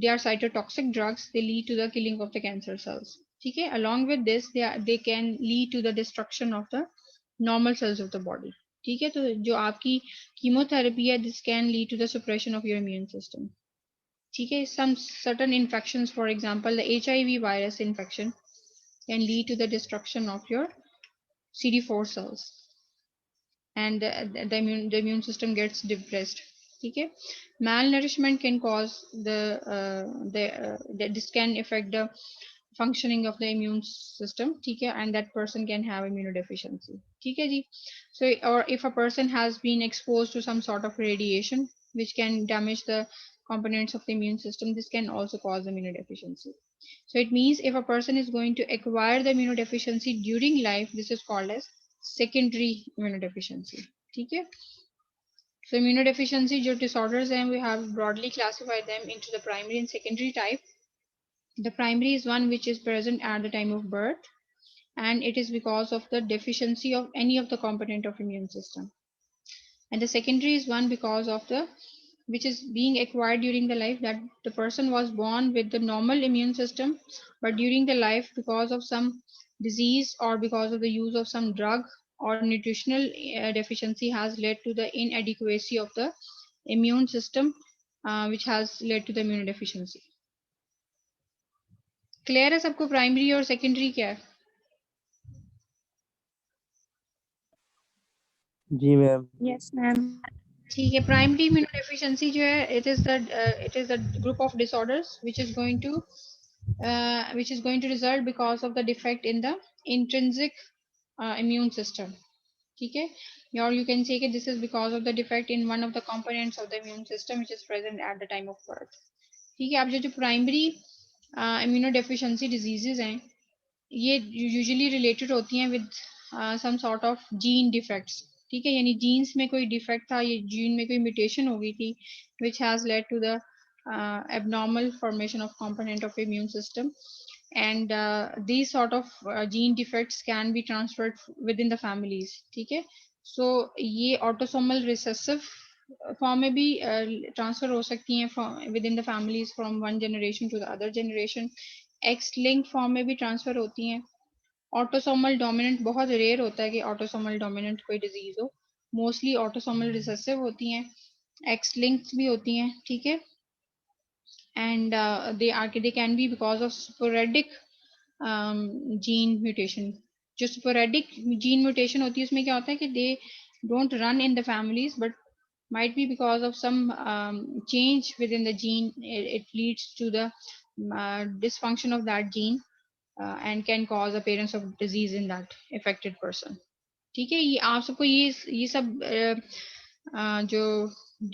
they are cytotoxic drugs, they lead to the killing of the cancer cells. ठीक है, along with this they can lead to the destruction of the normal cells of the body. ठीक है, तो जो आपकी chemotherapy है this can lead to the suppression of your immune system. ठीक है, some certain infections, for example the HIV virus infection can lead to the destruction of your CD4 cells and the immune system gets depressed. ठीक है, malnourishment can cause this can affect the functioning of the immune system. ठीक है, and that person can have immunodeficiency. ठीक है जी, so or if a person has been exposed to some sort of radiation which can damage the components of the immune system, this can also cause immunodeficiency. So it means if a person is going to acquire the immunodeficiency during life, this is called as secondary immunodeficiency. ठीक है, so immunodeficiency जो disorders हैं, we have broadly classified them into the primary and secondary type. The primary is one which is present at the time of birth and it is because of the deficiency of any of the component of immune system. And the secondary is one because of the which is being acquired during the life, that the person was born with the normal immune system but during the life because of some disease or because of the use of some drug or nutritional deficiency has led to the inadequacy of the immune system, which has led to the immunodeficiency. Clear है सबको primary और secondary क्या है? जी ma'am. Yes, ma'am. ठीक है, primary immunodeficiency जो है it is the group of disorders which is going to result because of the defect in the intrinsic immune system. ठीक है, or you can say that this is because of the defect in one of the components of the immune system which is present at the time of birth. ठीक है, अब जो primary immunodeficiency diseases हैं ये usually related होती हैं with some sort of gene defects. ठीक है, यानी जीन्स में कोई डिफेक्ट था, ये जीन में कोई म्यूटेशन हो गई थी which has led to the abnormal formation of component of immune system and these sort of gene defects can be transferred within the families. ठीक है, so ये autosomal recessive फॉर्म में भी ट्रांसफर हो सकती हैं within the families from one generation to the other generation. X link form में भी ट्रांसफर होती हैं. ऑटोसोमल डोमिनेंट बहुत रेयर होता है कि ऑटोसोमल डोमिनेंट कोई डिजीज हो, मोस्टली ऑटोसोमल रिसेसिव होती हैं एक्स लिंक्ड भी होती हैं, ठीक है, and they can B because of sporadic gene mutation. जो स्पोरेडिक जीन म्यूटेशन होती है उसमें क्या होता है कि they don't run in the families, but might be because of some change within the gene. It leads to the dysfunction of that gene and can cause appearance of disease in that affected person. ठीक है, ये आप सबको ये सब जो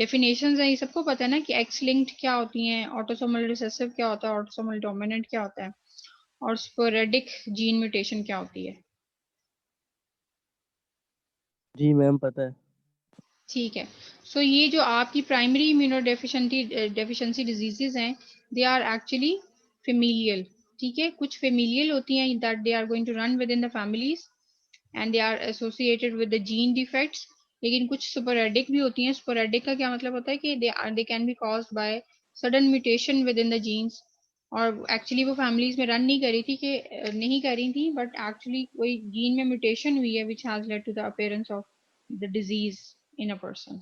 definitions हैं ये सबको पता है ना कि एक्स लिंक्ड क्या होती हैं, ऑटोसोमल रिसेसिव क्या होता है, ऑटोसोमल डोमिनेंट क्या होता है, और स्पोरेडिक जीन म्यूटेशन क्या होती है। जी मैम पता है। ठीक है, सो ये जो आपकी प्राइमरी इम्यूनोडेफिशिएंसी डिजीजेज हैं, दे आर एक्चुअली फेमिलियल। ठीक है, कुछ फेमिलियल होती हैं that they are going to run within the families and they are associated with the gene defects, लेकिन कुछ स्पोरेडिक भी होती हैं। स्पोरेडिक का क्या मतलब होता है कि they can be caused by sudden mutation within the genes, और एक्चुअली वो फैमिलीज में रन नहीं करी थी कि नहीं करी थी, बट एक्चुअली कोई जीन में म्यूटेशन हुई है which has led to the appearance of the disease in a person.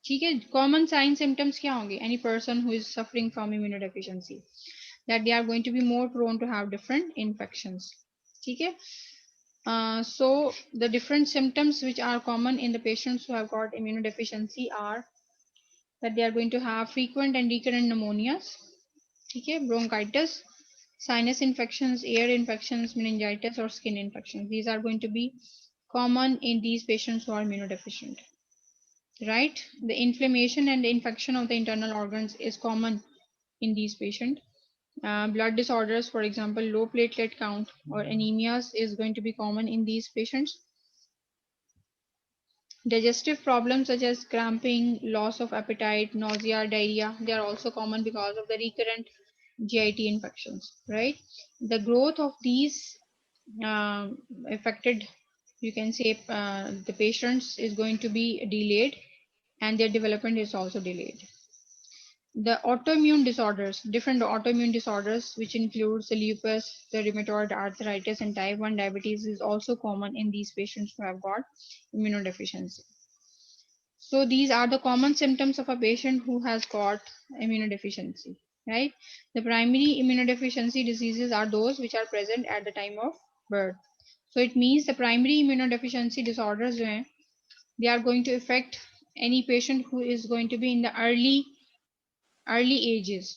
ठीक है, कॉमन साइन सिम्टम्स क्या होंगे? Any person who is suffering from immunodeficiency, that they are going to be more prone to have different infections. ठीक है, so the different symptoms which are common in the patients who have got immunodeficiency are that they are going to have frequent and recurrent pneumonias, ठीक है, bronchitis, sinus infections, ear infections, meningitis or skin infections. These are going to be common in these patients who are immunodeficient. Right, the inflammation and the infection of the internal organs is common in these patients. Blood disorders, for example, low platelet count or anemias is going to be common in these patients. Digestive problems such as cramping, loss of appetite, nausea, diarrhea, they are also common because of the recurrent GIT infections, right? The growth of these affected, you can say, the patients is going to be delayed, and their development is also delayed. The autoimmune disorders, different autoimmune disorders, which includes the lupus, the rheumatoid arthritis, and type 1 diabetes, is also common in these patients who have got immunodeficiency. So these are the common symptoms of a patient who has got immunodeficiency, right? The primary immunodeficiency diseases are those which are present at the time of birth. So it means the primary immunodeficiency disorders, they are going to affect any patient who is going to be in the early ages.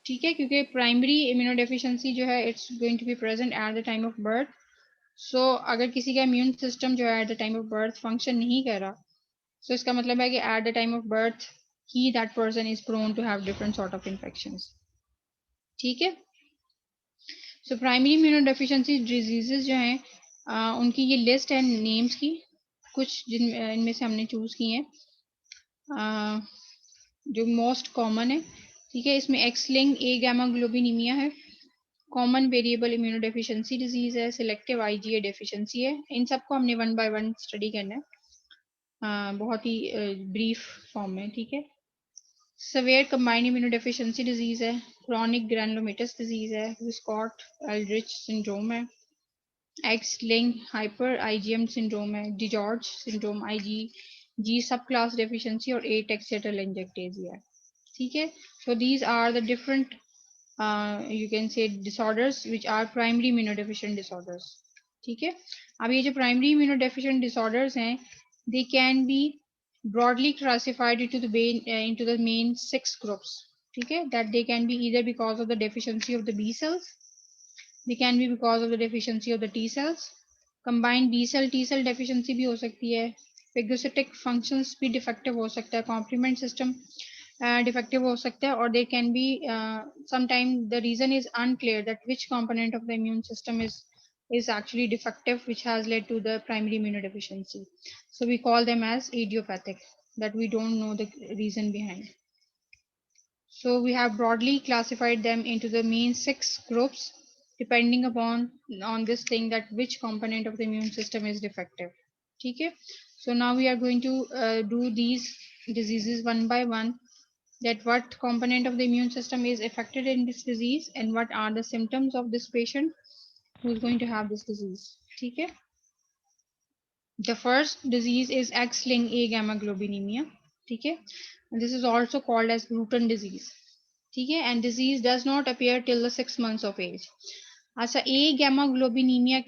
ठीक है, क्योंकि primary immunodeficiency जो है it's going to be present at the time of birth. So अगर किसी का immune system जो है at the time of birth function नहीं कर रहा, सो इसका मतलब है कि at the time of birth ही that person is prone to have different sort of infections. ठीक है, सो प्राइमरी इम्यूनोडेफिशिएंसी डिजीजेस जो हैं उनकी ये लिस्ट है नेम्स की, कुछ जिन इनमें से हमने चूज की हैं जो मोस्ट कॉमन है। ठीक है, इसमें एक्स लिंक्ड ए गामा ग्लोबिनीमिया है, कॉमन वेरिएबल इम्यूनोडेफिशिएंसी डिजीज है, सिलेक्टिव आईजीए डेफिशिएंसी है। इन सबको हमने वन बाय वन स्टडी करना है बहुत ही ब्रीफ फॉर्म में। ठीक है, सवेयर कंबाइंड इम्यूनोडेफिशिएंसी डिजीज है, क्रॉनिक ग्रैनुलोमेटस डिजीज है, विस्कॉट एल्ड्रिच सिंड्रोम है, x linked hyper IgM syndrome है, डिजॉर्ज सिंड्रोम, जी सब क्लास डेफिशिएंसी और ए टेक्सेटोलेंजेक्टेजिया है। ठीक है, so these are the different you can say disorders which are primary immunodeficient disorders. ठीक है, अब ये जो primary immunodeficient disorders हैं, they can be broadly classified into the main 6 groups. ठीक है, that they can be either because of the deficiency of the B cells, they can be because of the deficiency of the T cells, combined B cell T cell deficiency भी हो सकती है, phagocytic functions भी defective हो सकता है, complement system defective हो सकता है, or there can be sometimes the reason is unclear that which component of the immune system is actually defective, which has led to the primary immunodeficiency. So we call them as idiopathic, that we don't know the reason behind. So we have broadly classified them into the main 6 groups depending upon on this thing that which component of the immune system is defective. Okay, so now we are going to do these diseases one by one, that what component of the immune system is affected in this disease and what are the symptoms of this patient who is going to have this disease. Okay, the first disease is X-linked A gamma globulinemia. ठीक है, this is also called as Bruton disease, ठीक है, and disease does not appear till the 6 months of age. अच्छा, agammaglobulinemia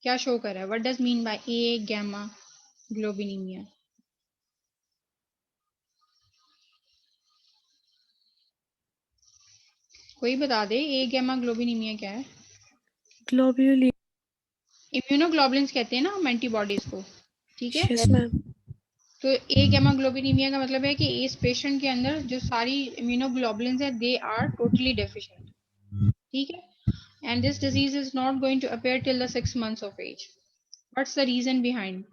क्या show कर रहा है? What does mean by agammaglobulinemia? कोई बता दे, ए गैमा ग्लोबिनीमिया क्या है? Globulin. इम्यूनोग्लोबुलिन्स कहते हैं ना हम एंटीबॉडीज को, ठीक है। Yes, ma'am. तो ए गैमा ग्लोबिनीमिया का मतलब है कि इस पेशेंट के अंदर जो सारी इम्यूनोग्लोबुलिन्स है दे आर टोटली डेफिशिएंट, ठीक है, and this disease is not going to appear till the 6 months of age. What's the reason behind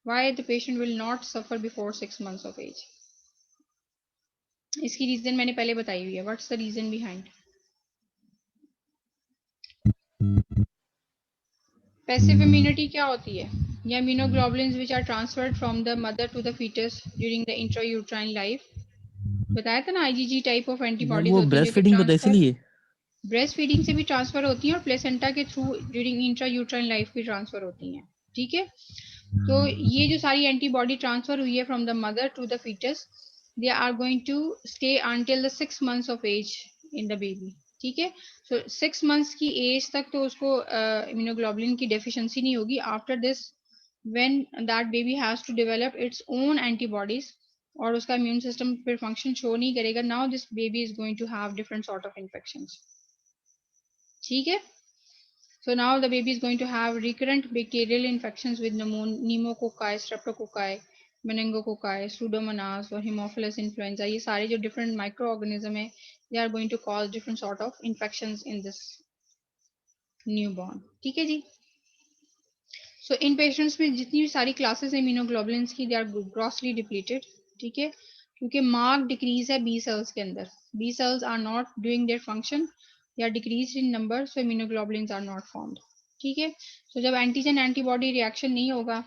why the patient will not suffer before 6 months of age? इसकी reason मैंने पहले बताई हुई है। What's the reason behind? Passive immunity क्या होती है? या immunoglobulins which are transferred from the mother to the fetus during the intrauterine life. बताया था ना, IgG type of ma'am antibodies वो होती है जो ब्रेस्ट कि फीडिंग होता है ट्रांसफर इसलिए। ब्रेस्ट फीडिंग से भी ट्रांसफर होती हैं और प्लेसेंटा के थ्रू ड्यूरिंग इंट्रायूट्राइन लाइफ भी ट्रांसफर होती हैं, ठीक है। तो ये जो सारी एंटीबॉडी ट्रांसफर हुई है from the mother to the fetus, they are going to stay until the 6 months of age in the baby, ठीक है। सो 6 months की एज तक तो उसको इम्यूनोग्लोबुलिन की डेफिशिएंसी नहीं होगी। After this when that baby has to develop its own antibodies और उसका इम्यून सिस्टम फिर फंक्शन शो नहीं करेगा, now this baby is going to have different sort of infections, ठीक है। So now the baby is going to have recurrent bacterial infections with pneumococci, streptococci, meningococci, pseudomonas और Haemophilus influenza। ये सारे जो different microorganism है, they are going to cause different sort of infections in this newborn, ठीक है जी। So in patients में जितनी भी सारी classes है immunoglobulins की, they are grossly depleted, ठीक है, क्योंकि marked decrease है B cells के अंदर। B cells are not doing their function, they are decreased in number, so immunoglobulins are not formed, ठीक है। so जब एंटीजन एंटीबॉडी रिएक्शन नहीं होगा,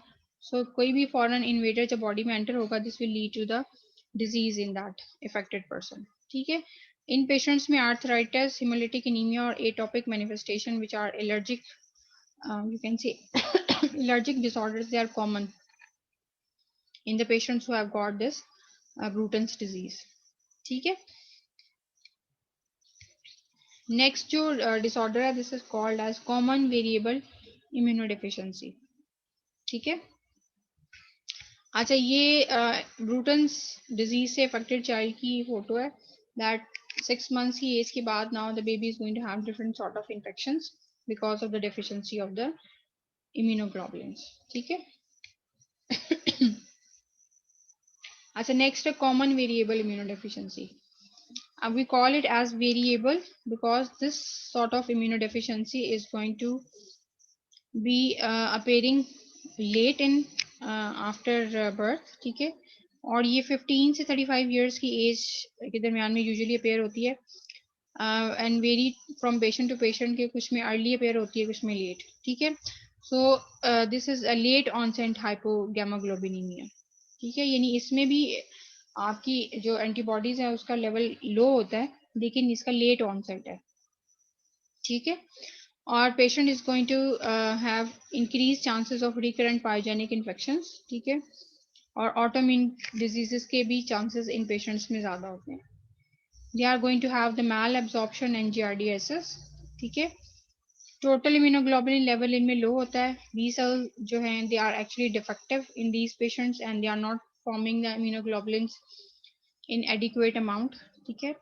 so कोई भी फॉरेन इन्वेडर जब बॉडी में एंटर होगा, this will lead to the disease in that affected person, ठीक है। इन पेशेंट्स में आर्थराइटिस, हेमोलिटिक एनीमिया और atopic manifestation which are allergic, you can say allergic disorders, they are common in the patients who have got this Bruton's disease, ठीक है। Next जो disorder है, this is called as common variable immunodeficiency, ठीक है। अच्छा, ये Bruton's disease से affected child की फोटो है दैट 6 months की एज के बाद now the baby is going to have different sort of infections because of the deficiency of the immunoglobulins, ठीक है। अच्छा, नेक्स्ट है common variable immunodeficiency. We call it as variable because this sort of immunodeficiency is going to be appearing late in after birth, ठीक है। और ये 15 से 35 years की एज के दरमियान में यूजुअली अपेयर होती है and vary from patient to patient के, कुछ में अर्ली अपेयर होती है, कुछ में लेट, ठीक है। So this is a late onset hypogammaglobulinemia, ठीक है, यानी इसमें भी आपकी जो एंटीबॉडीज है उसका लेवल लो होता है, लेकिन इसका लेट ऑनसेट है, ठीक है। और patient is going to have increase chances of recurrent pyogenic infections, ठीक है, और ऑटोइम्यून डिजीजेस के भी चांसेस इन पेशेंट्स में ज़्यादा होते हैं। They are going to have the malabsorption and GRDSS, ठीक है। टोटल इम्यूनोग्लोबुलिन लेवल इनमें लो होता है। बी सेल जो हैं they are actually defective in these patients and they are not forming the immunoglobulins in adequate amount, ठीक है।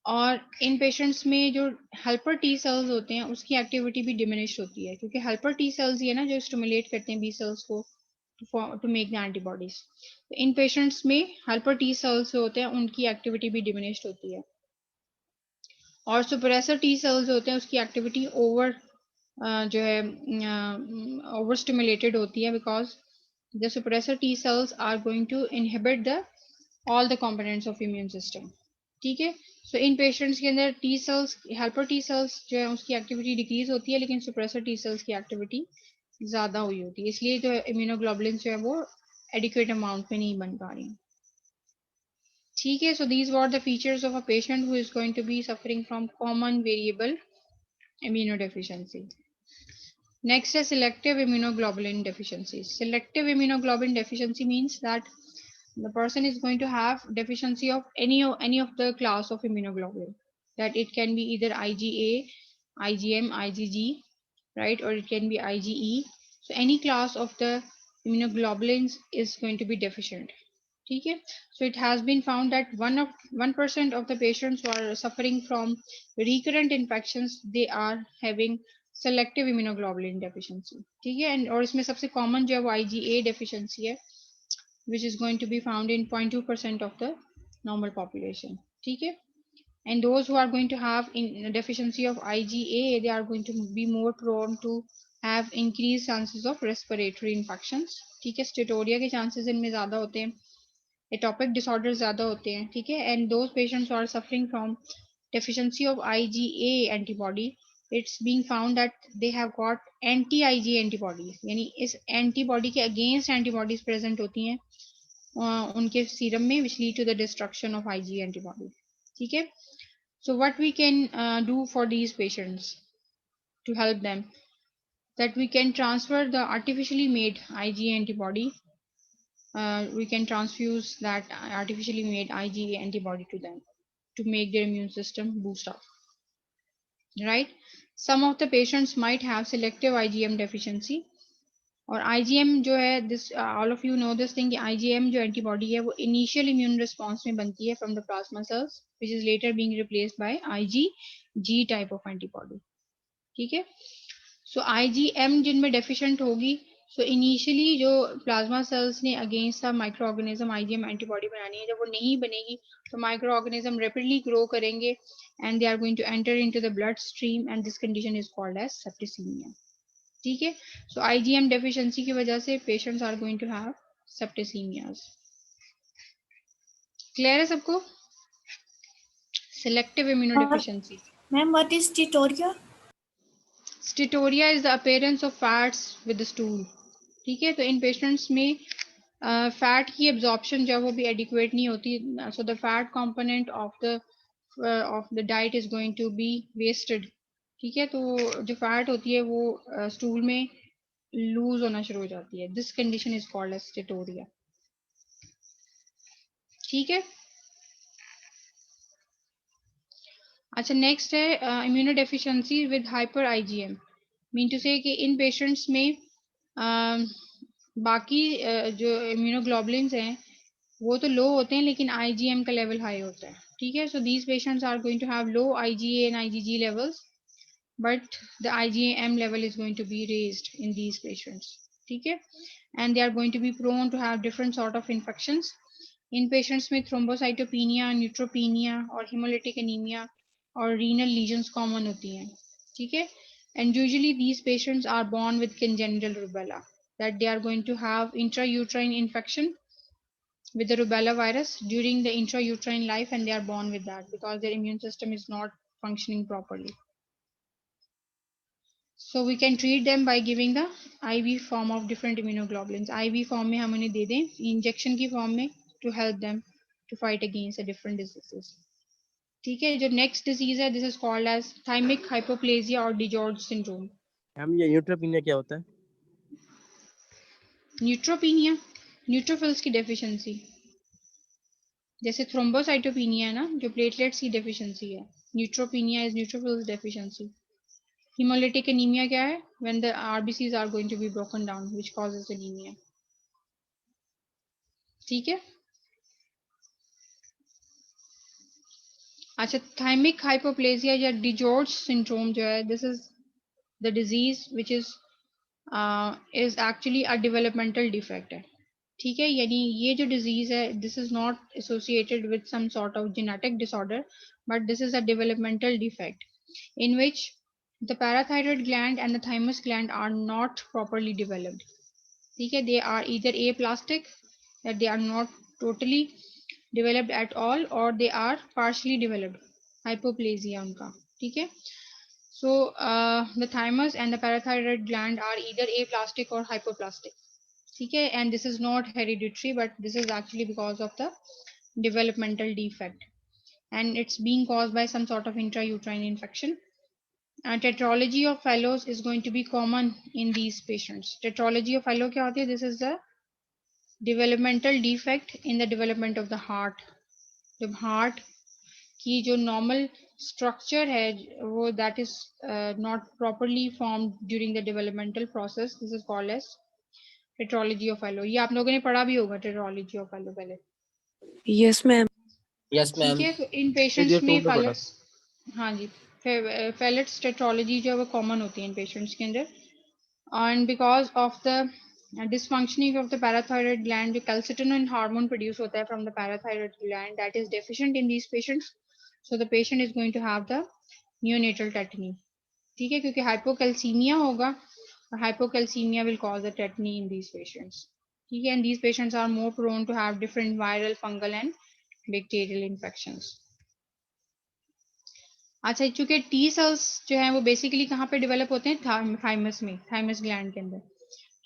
और इन पेशेंट्स में जो हेल्पर टी सेल्स होते हैं उसकी एक्टिविटी भी डिमिनिश होती है, क्योंकि हेल्पर टी सेल्स ये ना जो स्टिमुलेट करते हैं बी सेल्स को टू मेक द एंटीबॉडीज। तो इन पेशेंट्स में हेल्पर टी सेल्स होते हैं उनकी एक्टिविटी भी डिमिनिश्ड होती है, और सुप्रेसर टी सेल्स होते हैं उसकी एक्टिविटी ओवर जो है ओवर स्टिमुलेटेड होती है, because the suppressor T cells are going to inhibit the all the components of immune system, ठीक है। सो इन पेशेंट्स के अंदर T cells, helper T cells जो है उसकी एक्टिविटी डिक्रीज होती है, लेकिन सुप्रेसर टी सेल्स की एक्टिविटी ज़्यादा हुई होती है, इसलिए जो इम्यूनोग्लोबुलिन जो है वो एडिक्वेट अमाउंट में नहीं बन पा रही, ठीक है। So these were the features of a patient who is going to be suffering from common variable immunodeficiency. Next is selective immunoglobulin deficiency. Selective immunoglobulin deficiency means that the person is going to have deficiency of any of the class of immunoglobulin, that it can be either IgA, IgM, IgG, right, or it can be IgE. So any class of the immunoglobulins is going to be deficient. Okay. So it has been found that 1% of the patients who are suffering from recurrent infections, they are having selective immunoglobulin deficiency. ठीक है, and और इसमें सबसे common जो है वो IgA deficiency है, which is going to be found in 0.2% of the normal population. ठीक है, and those who are going to have in deficiency of IgA, they are going to be more prone to have increased chances of respiratory infections. ठीक है, स्टेटोरिया के chances इनमें ज़्यादा होते हैं, atopic disorder ज़्यादा होते हैं. ठीक है, and those patients are suffering from deficiency of IgA antibody, it's being found that they have got anti-IgA antibodies, यानी इस एंटीबॉडी के अगेंस्ट एंटीबॉडीज प्रेजेंट होती हैं उनके सीरम में, which lead to the destruction of IgA antibody. ठीक है, so what we can do for these patients to help them, that we can transfer the artificially made IgA antibody. We can transfuse that artificially made IgA antibody to them to make their immune system boost up, right? Some of the patients might have selective IgM deficiency, और IgM जो है, this all of you know this thing, कि IgM जो antibody है वो initial immune response में बनती है from the plasma cells, which is later being replaced by IgG type of antibody. ठीक है, so IgM जिनमें deficient होगी, so initially जो plasma cells ने against the microorganism IgM antibody बनानी है, जब वो नहीं बनेगी तो microorganism rapidly grow करेंगे and they are going to enter into the bloodstream, and this condition is called as septicemia. ठीक है, so IgM deficiency की वजह से patients are going to have septicemias. Clear है सबको? Selective immunodeficiency. Ma'am, what is steatorrhea? Steatorrhea is the appearance of fats with the stool. ठीक है, तो इन पेशेंट्स में फैट की एब्जॉर्प्शन जो है वो भी एडिक्वेट नहीं होती, so the fat component of the diet is going to be wasted. ठीक है, तो जो फैट होती है वो स्टूल में लूज होना शुरू हो जाती है. This condition is called as steatorrhea. ठीक है, अच्छा नेक्स्ट है immunodeficiency with hyper IgM. Mean to say कि इन पेशेंट्स में बाकी जो इम्यूनोग्लोबुलिन्स हैं वो तो लो होते हैं, लेकिन आईजीएम का लेवल हाई होता है. ठीक है, so these patients are going to have low IgA and IgG levels, but the IgM level is going to be raised in these patients. ठीक है, and they are going to be prone to have different sort of infections. इन patients में thrombocytopenia, neutropenia और haemolytic anaemia और renal lesions common होती हैं. ठीक है, and usually these patients are born with congenital rubella, that they are going to have intrauterine infection with the rubella virus during the intrauterine life, and they are born with that because their immune system is not functioning properly. So we can treat them by giving the IV form of different immunoglobulins. IV form में हम उन्हें दे दें, injection की form में, to help them to fight against the different diseases. ठीक है, जो next disease है, this is called as thymic hypoplasia और डिजॉर्ज सिंड्रोम. मैम ये न्यूट्रोपिनिया क्या होता है? न्यूट्रोपिनिया, न्यूट्रोफिल्स की डेफिशिएंसी. जैसे थ्रोम्बोसाइटोपिनिया है ना, जो प्लेटलेट्स की डेफिशिएंसी है. Neutropenia is neutrophils deficiency. Haemolytic anaemia क्या है? When the RBCs are going to be broken down, which causes anaemia. ठीक है, अच्छा थाइमिक हाइपोप्लेजिया या डिजॉर्ज सिंड्रोम जो है, this is the disease which is actually a developmental defect है. ठीक है, यानी ये जो डिजीज है, this is not associated with some sort of genetic disorder, but this is a developmental defect in which the parathyroid gland and the thymus gland are not properly developed. ठीक है, they are either aplastic, that they are not totally developed at all, or they are partially developed, hypoplasia उनका. ठीक है, so the thymus and the parathyroid gland are either aplastic or hypoplastic. ठीक है, and this is not hereditary, but this is actually because of the developmental defect, and it's being caused by some sort of intrauterine infection. Tetralogy of Fallot is going to be common in these patients. Tetralogy of Fallot क्या होती है? This is the developmental defect in the development of the heart. जब heart की जो normal structure है वो that is not properly formed during the developmental process, this is called as tetralogy of Fallot. ये आप लोगों ने पढ़ा भी होगा tetralogy of Fallot पहले, Yes, ma'am. Yes, ठीक ma'am. है. तो इन पेशेंट्स में फैलेट्स, हाँ जी, फैलेट्स टेट्रोलॉजी जो है वो कॉमन होती है इन पेशेंट्स के अंदर. And because of the dysfunctioning of the parathyroid gland, जो कैल्सिटोनिन हार्मोन प्रोड्यूस होता है from the parathyroid gland, that is deficient in these patients. So the patient is going to have the neonatal tetany. ठीक है, क्योंकि hypocalcaemia होगा और hypocalcaemia will cause the tetany in these patients. ठीक है, and these patients are more prone to have different viral, fungal and bacterial infections. अच्छा, चूंकि T cells जो है वो बेसिकली कहाँ पे डेवलप होते हैं, थाइमस में, थाइमस ग्लैंड के अंदर.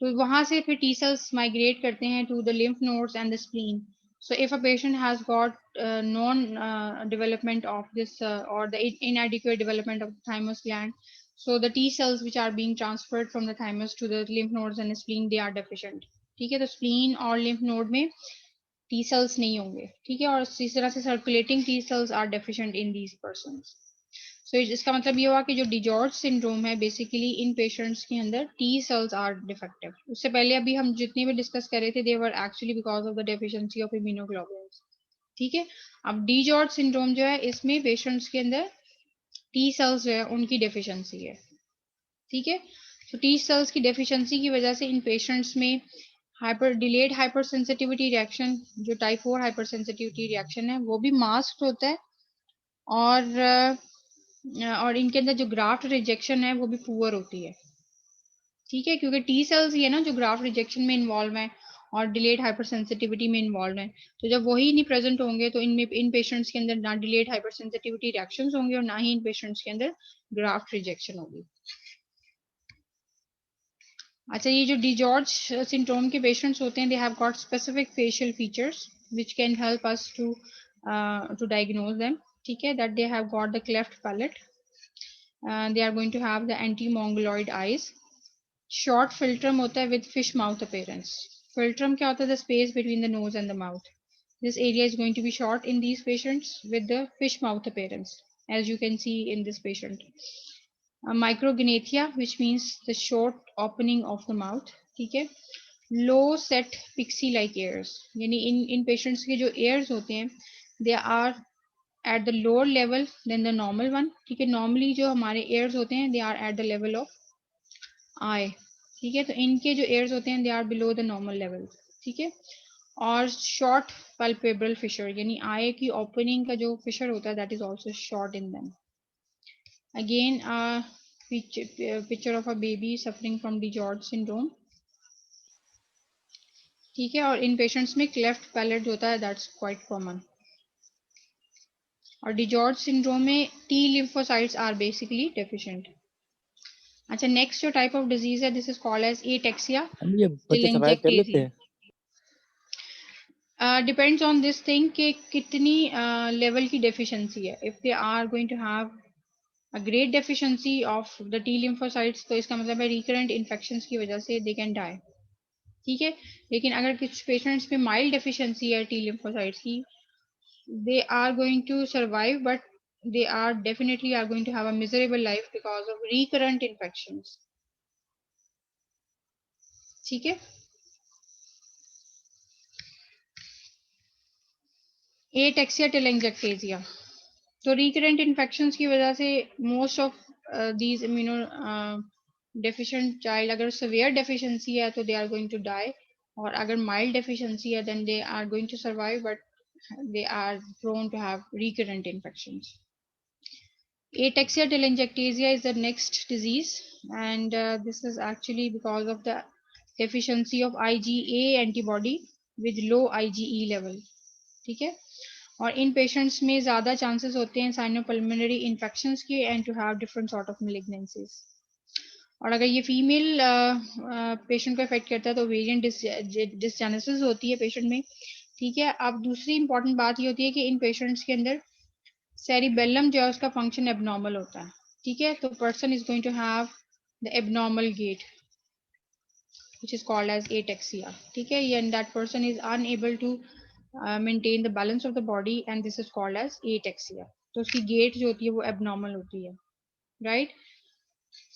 तो वहां से फिर टी सेल्स माइग्रेट करते हैं to the lymph nodes and the spleen. So if a patient has got non-development of this or the inadequate development of the thymus gland, so the T cells which are being transferred from the thymus to the lymph nodes and the spleen, they are deficient. ठीक है, तो spleen और lymph node में T cells नहीं होंगे. ठीक है, और इस तरह से circulating T cells are deficient in these persons. So इसका मतलब ये हुआ कि जो डिजॉर्ज सिंड्रोम है बेसिकली इन पेशेंट्स के अंदर टी सेल्स आर डिफेक्टिव. उससे पहले अभी हम जितने भी डिस्कस कर रहे थे they were actually because of the deficiency of immunoglobulins. ठीक है, अब डिजॉर्ज सिंड्रोम जो है इसमें पेशेंट्स के अंदर टी सेल्स जो है उनकी डेफिशिएंसी है. ठीक है, तो टी सेल्स की डेफिशिएंसी की वजह से इन पेशेंट्स में डिलेड हाइपर सेंसिटिविटी रिएक्शन, जो टाइप 4 हाइपर सेंसिटिविटी रिएक्शन है वो भी मास्क्ड होता है. और इनके अंदर जो ग्राफ्ट रिजेक्शन है वो भी पुअर होती है. ठीक है, क्योंकि टी सेल्स ही है ना जो ग्राफ्ट रिजेक्शन में इन्वॉल्व है और डिलेड हाइपर सेंसिटिविटी में इन्वॉल्व है. तो जब वही नहीं प्रेजेंट होंगे तो इनमें इन पेशेंट्स के अंदर ना डिलेड हाइपर सेंसिटिविटी रिएक्शंस होंगे और ना ही इन पेशेंट्स के अंदर ग्राफ्ट रिजेक्शन होगी. अच्छा, ये जो डिजॉर्ज सिंड्रोम के पेशेंट्स होते हैं they have got specific facial features which can help us to diagnose them. ठीक है, that they have got the cleft palate, they are going to have the anti-mongoloid eyes. Short philtrum होता है with fish mouth appearance. Philtrum क्या होता है? The space between the nose and the mouth. This area is going to be short in these patients with the fish mouth appearance, as you can see in this patient. Micrognathia, which means the short opening of the mouth. ठीक है, low set pixie like ears, यानी इन patients के जो ears होते हैं they are at the lower level than the normal one. ठीक है, normally जो हमारे ears होते हैं they are at the level of eye. ठीक है, तो इनके जो ears होते हैं they are below the normal level. ठीक है, और short palpebral fissure, यानी eye की opening का जो fissure होता है that is also short in them. Again a picture of a baby suffering from DiGeorge syndrome. ठीक है, और इन पेशेंट्स में cleft palate होता है that's quite common. और डिजॉर्ज सिंड्रोम में T lymphocytes are basically deficient. अच्छा, नेक्स्ट जो टाइप ऑफ डिजीज है this is called as ataxia ये बच्चे सर्वाइव कर लेते हैं? डिपेंड्स ऑन दिस थिंग कि कितनी लेवल की डेफिशिएंसी है. If they are going to have a great deficiency of the T lymphocytes तो इसका मतलब है रिकरेंट इन्फेक्शंस की वजह से दे कैन डाई. ठीक है, लेकिन अगर कुछ पेशेंट्स में माइल्ड डेफिशिएंसी है टी लिम्फोसाइट्स की, they are going to survive but they are definitely are going to have a miserable life because of recurrent infections. ठीक है, एटेक्सिया टेलेंजेक्टेसिया, तो रिकरेंट इन्फेक्शंस की वजह से most of these immunodeficient child, अगर severe deficiency है तो they are going to die, और अगर माइल्ड डेफिशिएंसी है then they are going to survive but they are prone to have recurrent infections. Ataxia telangiectasia is the next disease, and this is actually because of the deficiency of IgA antibody with low IgE level. ठीक है, और इन patients में ज़्यादा chances होते हैं sinopulmonary infections के and to have different sort of malignancies. और अगर ये फीमेल पेशेंट को इफेक्ट करता है तो वेरिएंट डिसजेनेसिस होती है पेशेंट में. ठीक है, अब दूसरी इंपॉर्टेंट बात ये होती है कि इन पेशेंट्स के अंदर सेरिबेलम जो है उसका फंक्शन एबनॉर्मल होता है. ठीक है, तो person is going to have the abnormal gait. which is called as ataxia. ठीक है, and that person is unable to maintain the balance of the body, and this is called as ataxia. तो उसकी gait जो होती है वो abnormal होती है, right?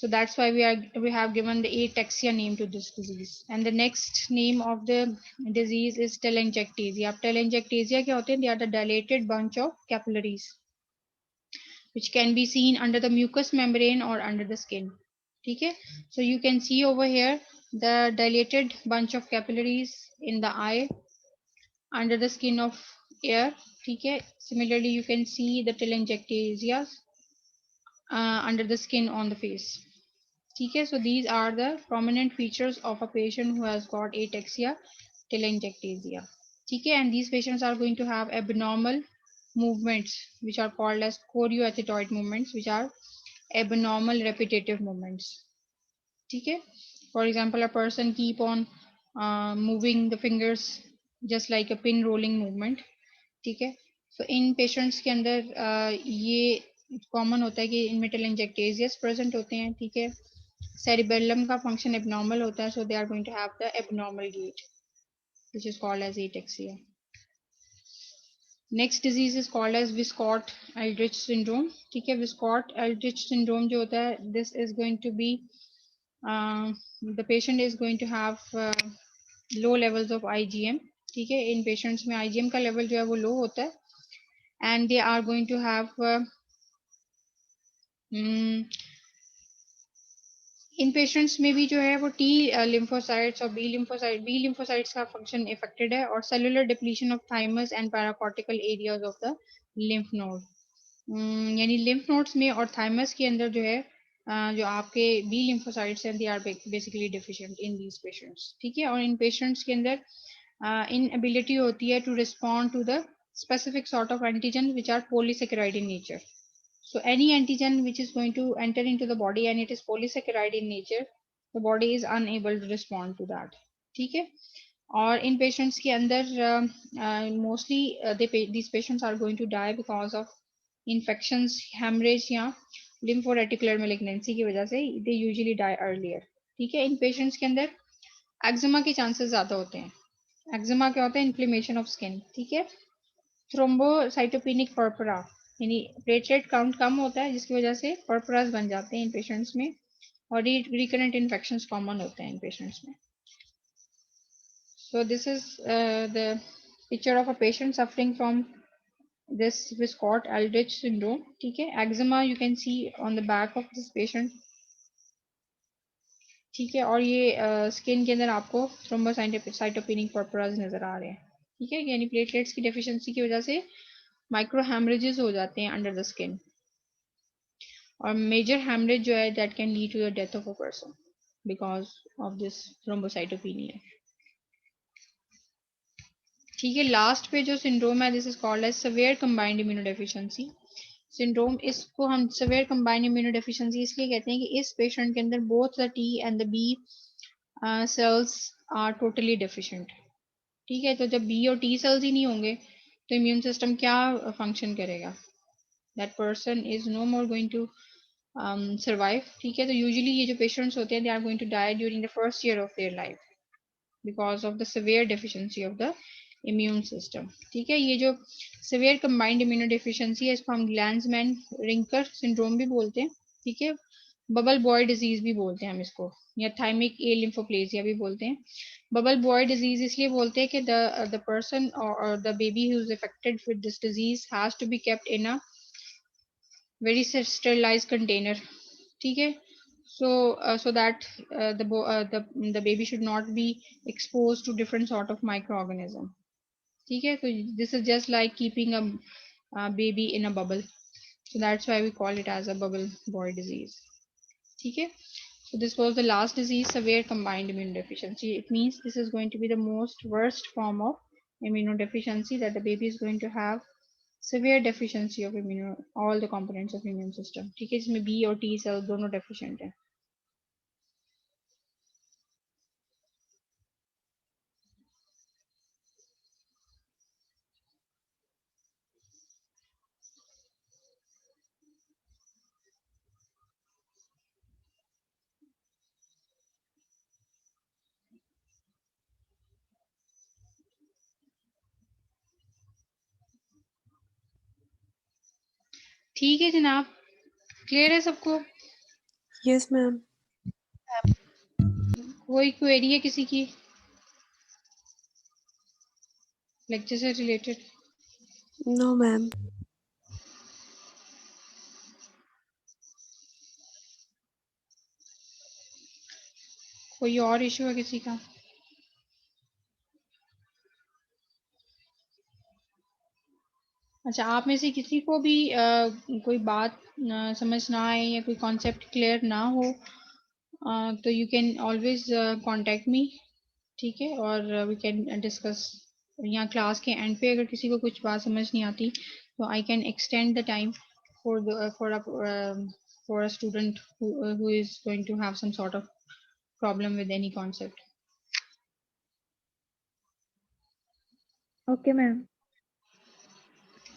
So that's why we have given the ataxia name to this disease. And the next name of the disease is telangiectasia. अब telangiectasia क्या होते हैं? They are the dilated bunch of capillaries which can be seen under the mucous membrane or under the skin. ठीक है? So you can see over here the dilated bunch of capillaries in the eye under the skin of ear. ठीक है? Similarly, you can see the telangiectasia under the skin on the face. ठीक है, so these are the prominent features of a patient who has got ataxia telangiectasia. ठीक है, and these patients are going to have abnormal movements which are called as chorioathetoid movements, which are abnormal repetitive movements. ठीक है, for example, a person keep on moving the fingers just like a pin rolling movement. ठीक है, so इन patients के अंदर ये common होता है कि इनमें telangiectasias प्रेजेंट होते हैं. ठीक है, cerebellum का function abnormal होता है, so they are going to have the abnormal gait, which is called as ataxia. Next disease is called as Wiskott-Aldrich syndrome. ठीक है, Wiskott-Aldrich syndrome जो होता है, this is going to be the patient is going to have low levels of IgM. ठीक है, इन patients में IgM का level जो है वो low होता है, and they are going to have इन पेशेंट्स में भी जो है वो टी लिम्फोसाइट्स और बी लिम्फोसाइट्स का फंक्शन इफेक्टेड है, और cellular depletion of thymus and paracortical areas of the lymph node. यानी लिम्फ नोड्स में और थाइमस के अंदर जो है जो आपके बी लिम्फोसाइट्स हैं, they are basically deficient in these patients. ठीक है, और इन पेशेंट्स के अंदर इनएबिलिटी होती है to respond to the specific sort of antigen which are polysaccharide in nature. So any antigen which is going to enter into the body and it is polysaccharide in nature, the body is unable to respond to that. ठीक है, और इन patients के अंदर mostly these patients are going to die because of infections, hemorrhage या lymphoreticular malignancy की वजह से they usually die earlier. ठीक है, इन patients के अंदर eczema के chances ज़्यादा होते हैं. eczema क्या होता है? Inflammation of skin. ठीक है, थ्रोम्बोसाइटोपेनिक पर्परा यानी प्लेटलेट काउंट कम होता है, जिसकी वजह से पर्परास बन जाते हैं इन पेशेंट्स में, और रिकरेंट इन्फेक्शंस कॉमन होते हैं इन पेशेंट्स में. सो this is the picture of a patient suffering from this Wiskott-Aldrich syndrome. ठीक है, eczema you can see on the back of this patient. ठीक है, और ये स्किन के अंदर आपको थ्रोम्बोसाइटोपेनिक पर्परास नजर आ रहे हैं. ठीक है, यानी प्लेटलेट्स की डेफिशिएंसी की वजह से माइक्रो हेमरेजेस हो जाते हैं अंडर द स्किन, और मेजर हेमरेज जो है that can lead to the death of a person because of this thrombocytopenia. ठीक है, लास्ट पे जो सिंड्रोम है, this is called as severe combined immunodeficiency syndrome. इसको हम सेवियर कंबाइंड इम्यूनोडेफिशिएंसी इसलिए कहते हैं कि इस पेशेंट के अंदर both the T and the B cells are totally deficient. ठीक है, तो जब बी और टी सेल्स ही नहीं होंगे तो इम्यून सिस्टम क्या फंक्शन करेगा? That person is no more going to survive. ठीक है, तो यूजुअली ये जो पेशेंट्स होते हैं they are going to die during the first year of their life because of the severe deficiency of the immune system. ठीक है, ये जो सिवियर कंबाइंड इम्यूनो डेफिशिएंसी है, इसको हम ग्लैंड्समैन रिंकर सिंड्रोम भी बोलते हैं. ठीक है, बबल बॉय डिजीज भी बोलते हैं हम इसको, या थाइमिक ए लिम्फोप्लेजिया भी बोलते हैं. बबल बॉय डिजीज इसलिए बोलते हैं कि द पर्सन और the baby who is affected with this disease has to be kept in a very sterilized container. ठीक है, so that the baby should not be exposed to different sort of microorganism. ठीक है, so this is just like keeping a baby in a bubble, so that's why we call it as a bubble boy disease. ठीक है, so this was the last disease, severe combined immunodeficiency. It means this is going to be the most worst form of immunodeficiency, that the baby is going to have severe deficiency of all the components of immune system. ठीक है, इसमें B और T cell दोनों deficient है. ठीक है जनाब, clear है सबको? Yes, ma'am. कोई क्वेरी है किसी की लेक्चर से रिलेटेड? No, ma'am. कोई और इशू है किसी का? अच्छा, आप में से किसी को भी कोई बात समझ ना आए या कोई कॉन्सेप्ट क्लियर ना हो तो you can always contact me, ठीक है, और वी कैन डिस्कस। यहाँ क्लास के एंड पे अगर किसी को कुछ बात समझ नहीं आती तो I can extend the time for for a student who is going to have some sort of problem with any concept. Okay, ma'am.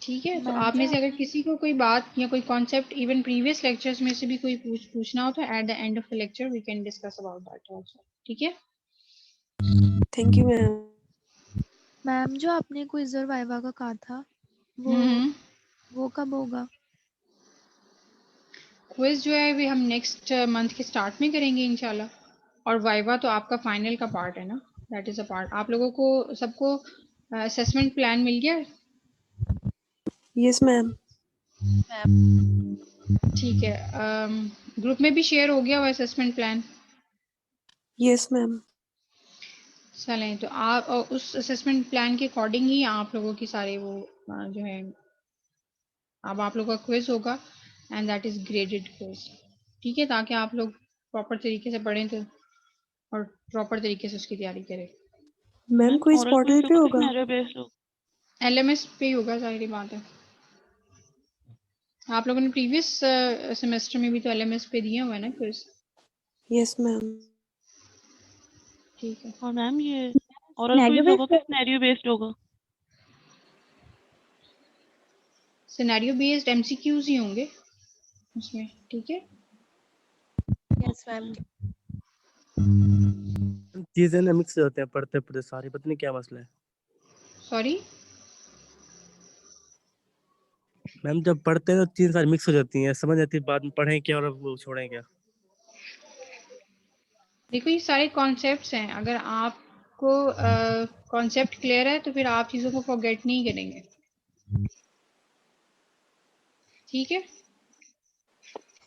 ठीक है, तो मैम आप में जो से अगर किसी को कोई बात या कोई कॉन्सेप्ट इवन प्रीवियस लेक्चर्स में से भी कोई पूछना हो तो at the end of the lecture we can discuss about that also, ठीक है? Thank you, ma'am. मैम जो आपने क्विज और वाइवा का कहा था वो वो कब होगा? क्विज जो है वे हम नेक्स्ट मंथ के स्टार्ट में करेंगे इंशाल्लाह, और वाइवा तो आपका फाइनल का पार्ट है ना, दैट इज अ पार्ट। आप लोगों को सबको असेसमेंट प्लान मिल गया? Yes, ma'am. ठीक है, ग्रुप में भी शेयर हो गया वो असेसमेंट प्लान? Yes, ma'am. चलें, तो आप उस असेसमेंट प्लान के अकॉर्डिंग ही आप लोगों की सारे वो जो है अब आप लोगों का क्विज होगा and that is graded quiz, ठीक है, ताकि आप लोग प्रॉपर तरीके से पढ़ें तो और प्रॉपर तरीके से उसकी तैयारी करें। मैम क्विज पोर्टल पे होगा? एलएमएस पे ही होगा, जाहिर बात है। आप लोगों ने प्रीवियस सेमेस्टर में भी तो एलएमएस पे दिया हुआ है ना क्विज? Yes, ma'am. ठीक है, और मैम ये ओरल क्विज होगा कि सिनेरियो बेस्ड होगा? सिनेरियो बेस्ड एमसीक्यूज ही होंगे उसमें, ठीक है? Yes ma'am. चीजें ना मिक्स होते हैं पढ़ते पढ़ते सारी, पता नहीं क्या मसला है। सॉरी मैम जब पढ़ते हैं तो चीजें सारी मिक्स हो जाती हैं, समझ आती है बाद में पढ़ें क्या और वो छोड़ें क्या। देखो ये सारे कॉन्सेप्ट्स हैं, अगर आपको कॉन्सेप्ट क्लियर है तो फिर आप चीज़ों को फॉरगेट नहीं करेंगे, ठीक है?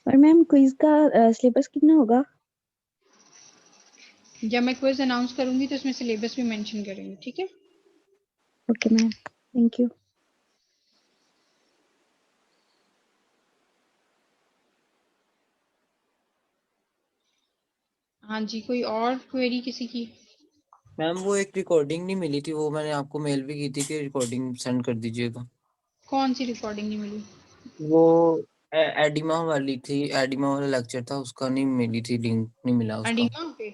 और मैम क्विज का सिलेबस कितना होगा? जब मैं क्विज अनाउंस करूंगी तो उसमें सिलेबस भी मेंशन करेंगे, ठीक है? Okay ma'am, thank you. हाँ जी, कोई और क्वेरी किसी की? मैम वो एक रिकॉर्डिंग नहीं मिली थी, वो मैंने आपको मेल भी की थी कि रिकॉर्डिंग सेंड कर दीजिएगा। कौन सी रिकॉर्डिंग नहीं मिली? वो एडिमा वाली थी, एडिमा वाला लेक्चर था उसका, नहीं मिली थी, लिंक नहीं मिला उसका। एडिमा पे?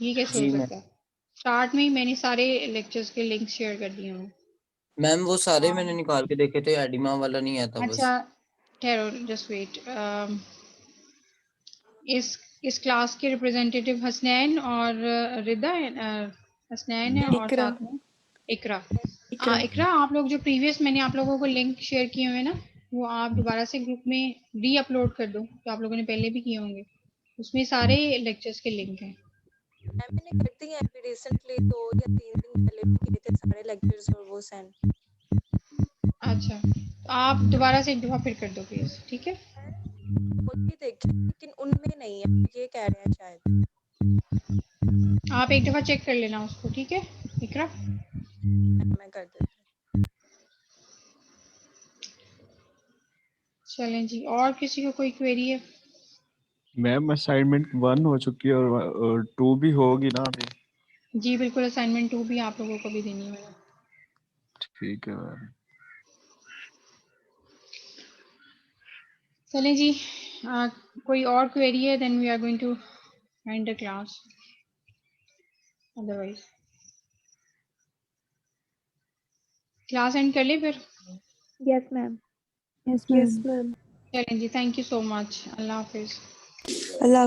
ये कैसे हो जी सकता है? स्टार्ट में ही मैंने सारे लेक्चर्स के लिंक शेयर कर दिए हैं। मैम वो सारे मैंने निकाल के देखे थे, एडिमा वाला नहीं आता बस। अच्छा ठहरो, जस्ट वेट। इस क्लास के रिप्रेजेंटेटिव हसनैन और रिदा हसनैन है और इकरा। साथ में इकरा। इकरा। इकरा, आप लोग जो प्रीवियस मैंने आप लोगों को लिंक शेयर किए हुए ना, वो आप दोबारा से ग्रुप में री अपलोड कर दो, जो आप लोगों ने पहले भी किए होंगे, उसमें सारे लेक्चर्स के लिंक हैं। मैंने कर दी है अभी रिसेंटली, 2 या 3 दिन पहले भी किए थे सारे लेक्चर्स और वो सेंड। अच्छा, तो आप दोबारा से एक दफा फिर कर दो प्लीज, ठीक है? मुझे देखिए लेकिन उनमें नहीं है, ये कह रहे हैं शायद। आप एक दफा चेक कर लेना उसको, ठीक है इकरा? मैं कर देती हूँ। चलें जी, और किसी को कोई क्वेरी है? मैम असाइनमेंट 1 हो चुकी है और 2 भी होगी ना अभी? जी बिल्कुल, असाइनमेंट 2 भी आप लोगों को भी देनी है मैंने। ठीक है मैम। चलें जी, कोई और क्वेरी है then we are going to end the class, otherwise class end कर ले फिर। Yes ma'am. Yes ma'am. चलें जी, thank you so much, Allah हाफिज। अल्लाह।